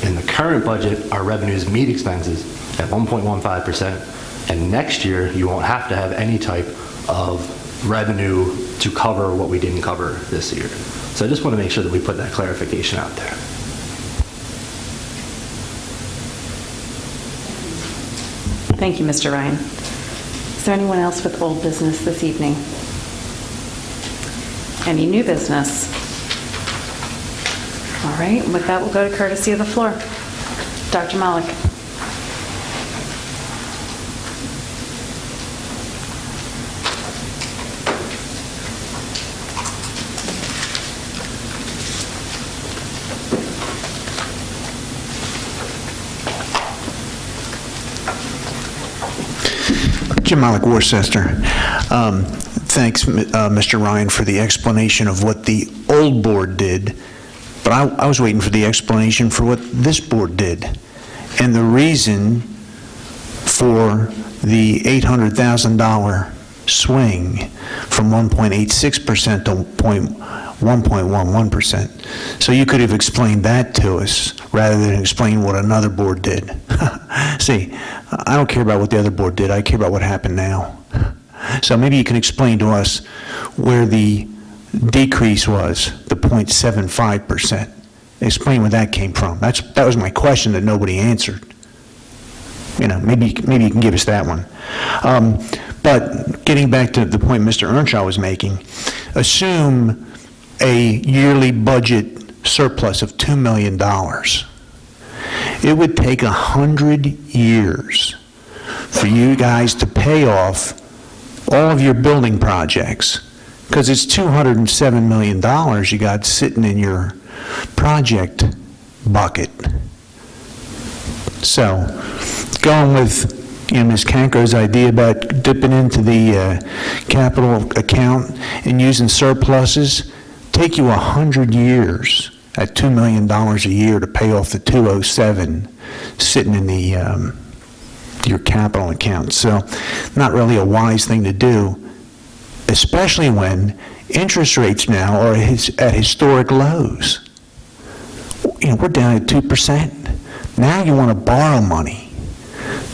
In the current budget, our revenues meet expenses at 1.15%, and next year, you won't have to have any type of revenue to cover what we didn't cover this year. So I just want to make sure that we put that clarification out there. Thank you, Mr. Ryan. Is there anyone else with old business this evening? Any new business? All right, with that, we'll go to courtesy of the floor. Dr. Malik. Jim Malik, Worcester. Thanks, Mr. Ryan, for the explanation of what the old board did, but I was waiting for the explanation for what this board did. And the reason for the $800,000 swing from 1.86% to 1.11%. So you could have explained that to us rather than explain what another board did. See, I don't care about what the other board did. I care about what happened now. So maybe you can explain to us where the decrease was, the 0.75%. Explain where that came from. That was my question that nobody answered. You know, maybe you can give us that one. But getting back to the point Mr. Earnshaw was making, assume a yearly budget surplus of $2 million. It would take 100 years for you guys to pay off all of your building projects, because it's $207 million you got sitting in your project bucket. So, going with Ms. Kanko's idea about dipping into the capital account and using surpluses, take you 100 years at $2 million a year to pay off the 207 sitting in the your capital account. So, not really a wise thing to do, especially when interest rates now are at historic lows. You know, we're down at 2%. Now you want to borrow money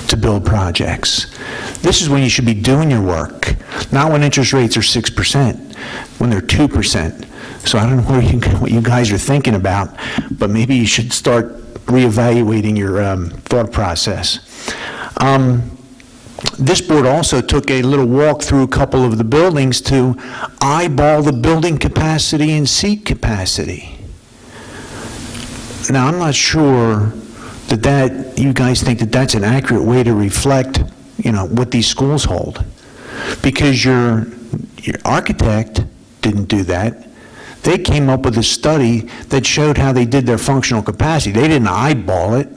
to build projects. This is when you should be doing your work, not when interest rates are 6%, when they're 2%. So I don't know what you guys are thinking about, but maybe you should start reevaluating your thought process. This board also took a little walk through a couple of the buildings to eyeball the building capacity and seat capacity. Now, I'm not sure that you guys think that that's an accurate way to reflect, you know, what these schools hold, because your architect didn't do that. They came up with a study that showed how they did their functional capacity. They didn't eyeball it.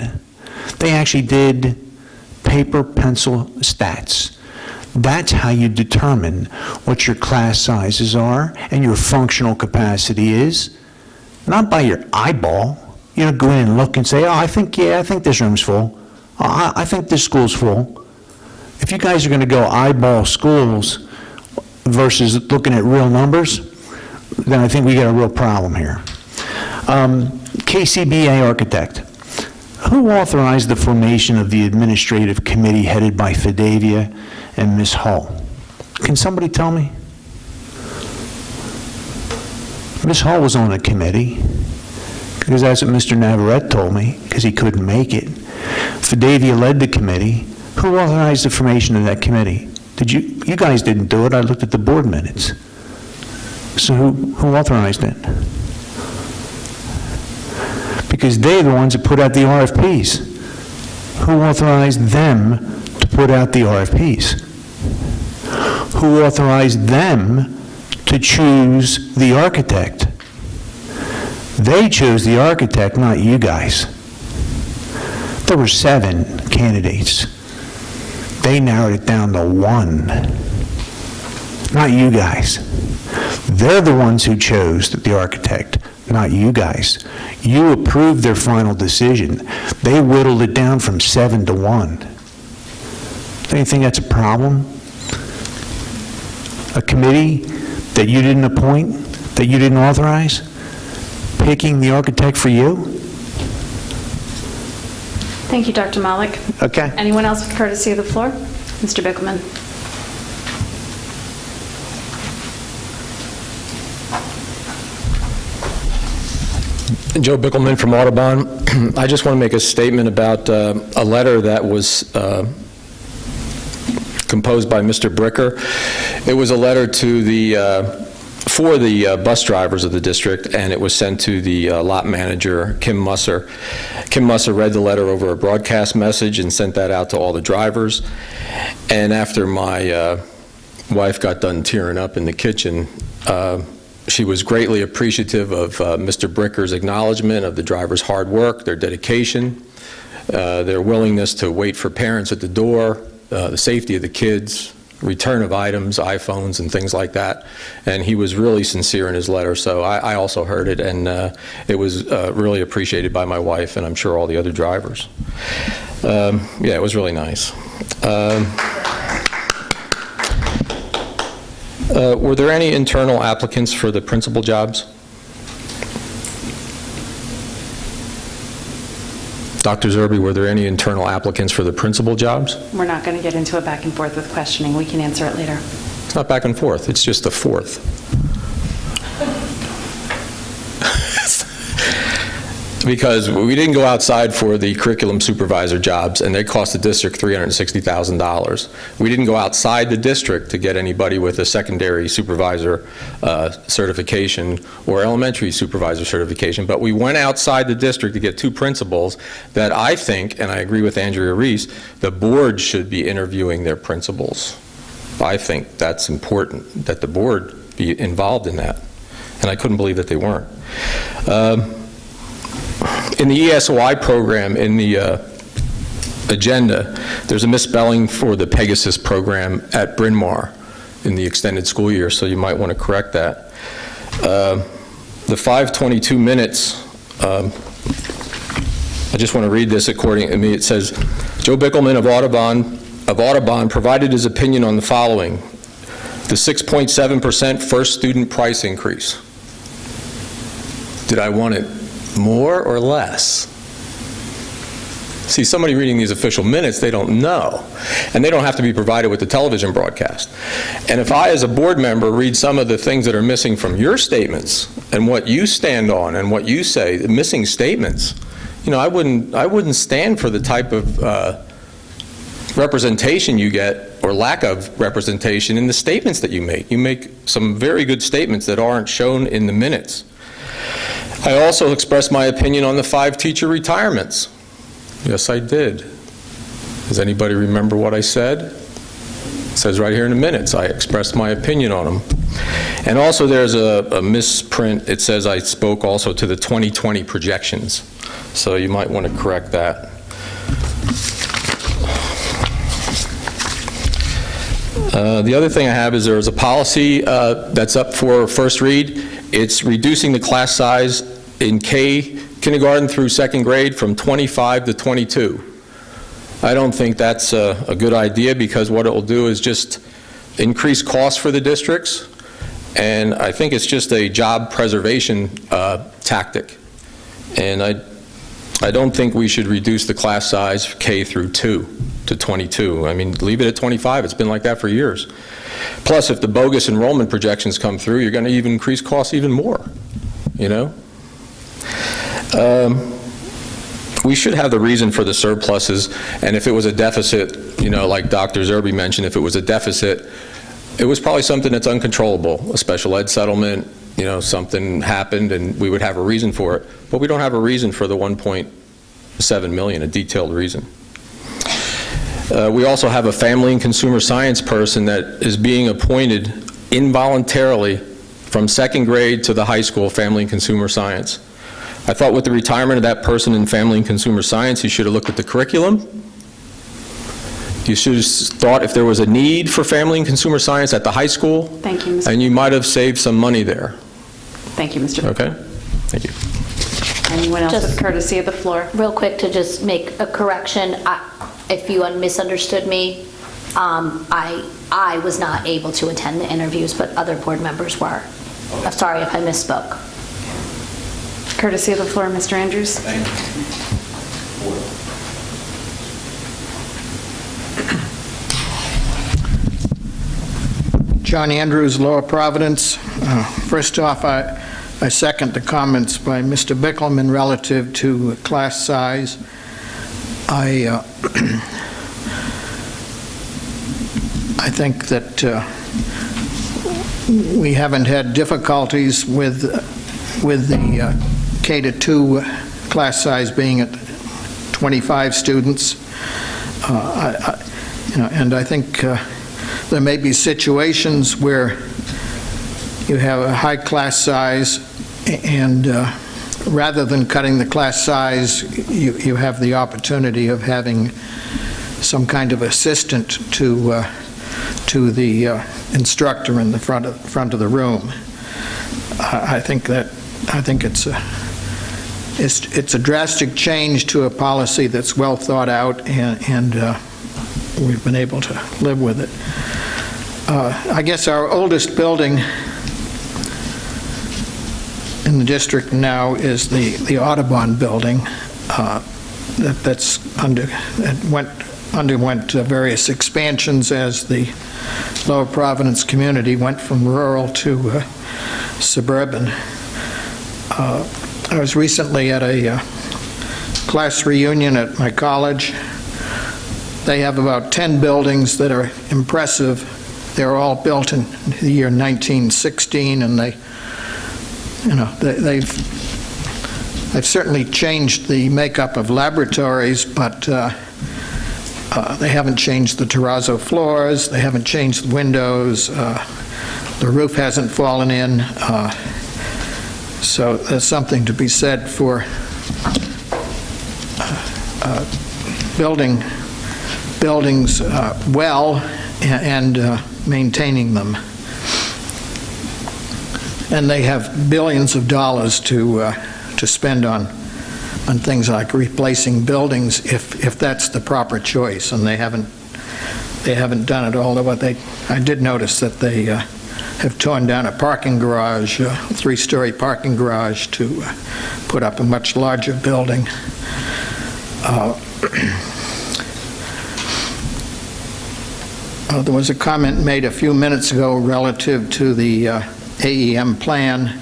They actually did paper, pencil stats. That's how you determine what your class sizes are and your functional capacity is, not by your eyeball. You know, go in and look and say, oh, I think this room's full. Oh, I think this school's full. If you guys are going to go eyeball schools versus looking at real numbers, then I think we got a real problem here. KCBA architect. Who authorized the formation of the administrative committee headed by Fidavia and Ms. Hull? Can somebody tell me? Ms. Hull was on a committee, because that's what Mr. Navarrete told me, because he couldn't make it. Fidavia led the committee. Who authorized the formation of that committee? Did you? You guys didn't do it. I looked at the board minutes. So who authorized it? Because they're the ones that put out the RFPs. Who authorized them to put out the RFPs? Who authorized them to choose the architect? They chose the architect, not you guys. There were 7 candidates. They narrowed it down to 1. Not you guys. They're the ones who chose the architect, not you guys. You approved their final decision. They whittled it down from 7 to 1. Do you think that's a problem? A committee that you didn't appoint, that you didn't authorize, picking the architect for you? Thank you, Dr. Malik. Okay. Anyone else with courtesy of the floor? Mr. Bickelman. Joe Bickelman from Audubon. I just want to make a statement about a letter that was composed by Mr. Bricker. It was a letter to for the bus drivers of the district, and it was sent to the lot manager, Kim Musser. Kim Musser read the letter over a broadcast message and sent that out to all the drivers. And after my wife got done tearing up in the kitchen, she was greatly appreciative of Mr. Bricker's acknowledgement of the drivers' hard work, their dedication, their willingness to wait for parents at the door, the safety of the kids, return of items, iPhones, and things like that. And he was really sincere in his letter, so I also heard it, and it was really appreciated by my wife, and I'm sure all the other drivers. Yeah, it was really nice. Were there any internal applicants for the principal jobs? Dr. Zerbe, were there any internal applicants for the principal jobs? We're not going to get into a back and forth with questioning. We can answer it later. It's not back and forth. It's just a fourth. Because we didn't go outside for the curriculum supervisor jobs, and they cost the district $360,000. We didn't go outside the district to get anybody with a secondary supervisor certification or elementary supervisor certification, but we went outside the district to get two principals that I think, and I agree with Andrea Reese, the board should be interviewing their principals. I think that's important, that the board be involved in that, and I couldn't believe that they weren't. In the ESOI program, in the agenda, there's a misspelling for the Pegasus program at Bryn Mawr in the extended school year, so you might want to correct that. The 5:22 minutes, I just want to read this according to me. It says, Joe Bickelman of Audubon provided his opinion on the following: the 6.7% first student price increase. Did I want it more or less? See, somebody reading these official minutes, they don't know. And they don't have to be provided with the television broadcast. And if I, as a board member, read some of the things that are missing from your statements and what you stand on and what you say, the missing statements, you know, I wouldn't stand for the type of representation you get, or lack of representation, in the statements that you make. You make some very good statements that aren't shown in the minutes. I also expressed my opinion on the 5 teacher retirements. Yes, I did. Does anybody remember what I said? It says right here in the minutes, I expressed my opinion on them. And also there's a misprint. It says I spoke also to the 2020 projections. So you might want to correct that. The other thing I have is there's a policy that's up for first read. It's reducing the class size in kindergarten through second grade from 25 to 22. I don't think that's a good idea, because what it will do is just increase costs for the districts, and I think it's just a job preservation tactic. And I don't think we should reduce the class size K through 2 to 22. I mean, leave it at 25. It's been like that for years. Plus, if the bogus enrollment projections come through, you're going to even increase costs even more, you know? We should have the reason for the surpluses, and if it was a deficit, you know, like Dr. Zerbe mentioned, if it was a deficit, it was probably something that's uncontrollable, a special ed settlement, you know, something happened and we would have a reason for it, but we don't have a reason for the 1.7 million, a detailed reason. We also have a family and consumer science person that is being appointed involuntarily from second grade to the high school, family and consumer science. I thought with the retirement of that person in family and consumer science, you should have looked at the curriculum. You should have thought if there was a need for family and consumer science at the high school. Thank you, Mr. And you might have saved some money there. Thank you, Mr. Okay? Thank you. Anyone else Just with courtesy of the floor? Real quick, to just make a correction, if you misunderstood me, I was not able to attend the interviews, but other board members were. I'm sorry if I misspoke. Courtesy of the floor, Mr. Andrews. Thank you. John Andrews, Lower Providence. First off, I second the comments by Mr. Bickelman relative to class size. I think that we haven't had difficulties with the K-2 class size being at 25 students. And I think there may be situations where you have a high class size and rather than cutting the class size, you have the opportunity of having some kind of assistant to the instructor in the front of the room. I think it's a drastic change to a policy that's well thought out, and we've been able to live with it. I guess our oldest building in the district now is the Audubon building. Underwent various expansions as the Lower Providence community went from rural to suburban. I was recently at a class reunion at my college. They have about 10 buildings that are impressive. They're all built in the year 1916, and they've certainly changed the makeup of laboratories, but they haven't changed the terrazzo floors, they haven't changed the windows, the roof hasn't fallen in, so there's something to be said for buildings well and maintaining them. And they have billions of dollars to spend on things like replacing buildings if that's the proper choice, and they haven't done it. Although I did notice that they have torn down a parking garage, a 3-story parking garage, to put up a much larger building. There was a comment made a few minutes ago relative to the AEM plan.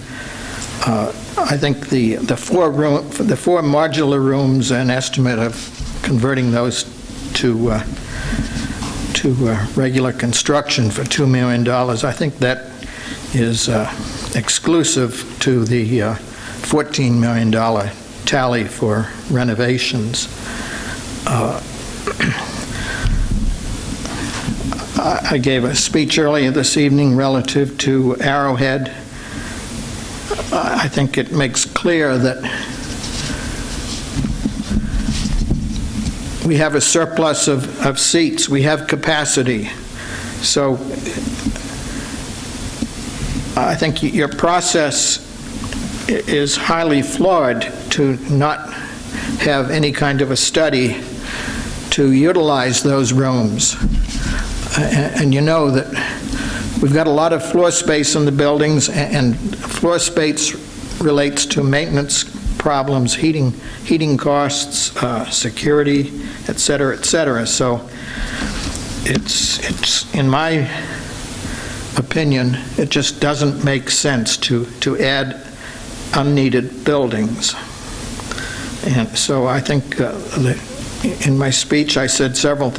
I think the four modular rooms, an estimate of converting those to regular construction for $2 million, I think that is exclusive to the $14 million tally for renovations. I gave a speech earlier this evening relative to Arrowhead. I think it makes clear that we have a surplus of seats. We have capacity. So I think your process is highly flawed to not have any kind of a study to utilize those rooms. And you know that we've got a lot of floor space in the buildings, and floor space relates to maintenance problems, heating costs, security, et cetera, et cetera. So it's in my opinion, it just doesn't make sense to add unneeded buildings. And so I think in my speech I said several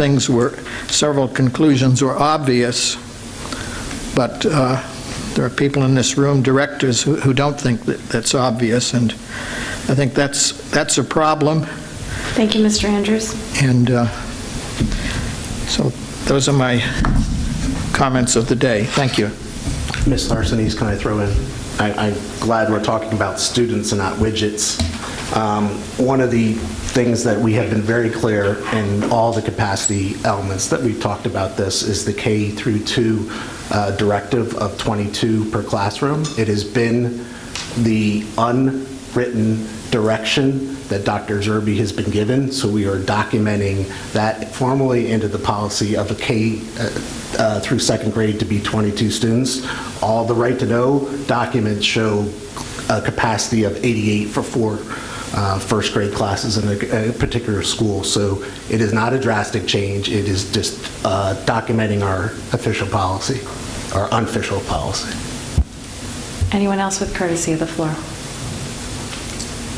conclusions were obvious, but there are people in this room, directors, who don't think that's obvious, and I think that's a problem. Thank you, Mr. Andrews. And so those are my comments of the day. Thank you. Ms. Larsenese, can I throw in? I'm glad we're talking about students and not widgets. One of the things that we have been very clear in all the capacity elements that we've talked about this is the K through 2 directive of 22 per classroom. It has been the unwritten direction that Dr. Zerbe has been given, so we are documenting that formally into the policy of a K through 2nd grade to be 22 students. All the right to know documents show a capacity of 88 for 4 first grade classes in a particular school. So it is not a drastic change. It is just documenting our official policy. our unofficial policy. Anyone else with courtesy of the floor?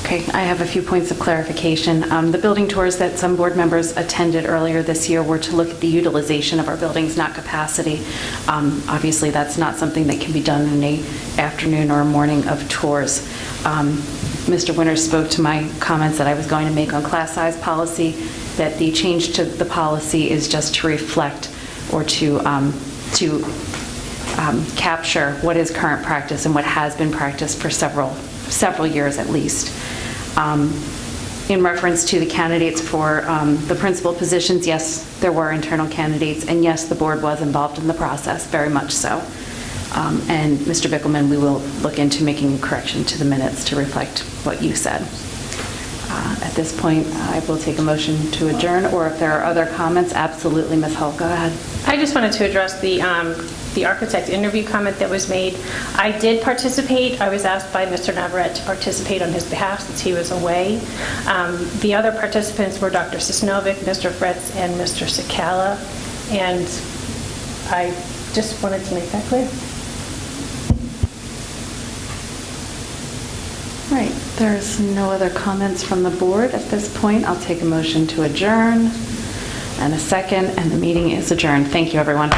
Okay, I have a few points of clarification. The building tours that some board members attended earlier this year were to look at the utilization of our buildings, not capacity. Obviously, that's not something that can be done in an afternoon or a morning of tours. Mr. Winters spoke to my comments that I was going to make on class size policy, that the change to the policy is just to reflect or to capture what is current practice and what has been practiced for several years at least. In reference to the candidates for the principal positions, yes, there were internal candidates, and yes, the board was involved in the process, very much so. And Mr. Bickelman, we will look into making a correction to the minutes to reflect what you said. At this point, I will take a motion to adjourn, or if there are other comments, absolutely, Ms. Hull, go ahead. I just wanted to address the architect interview comment that was made. I did participate. I was asked by Mr. Navarrete to participate on his behalf since he was away. The other participants were Dr. Sisnovic, Mr. Fretz, and Mr. Sakala, and I just wanted to make that clear. Right, there's no other comments from the board at this point. I'll take a motion to adjourn and a second, and the meeting is adjourned. Thank you, everyone.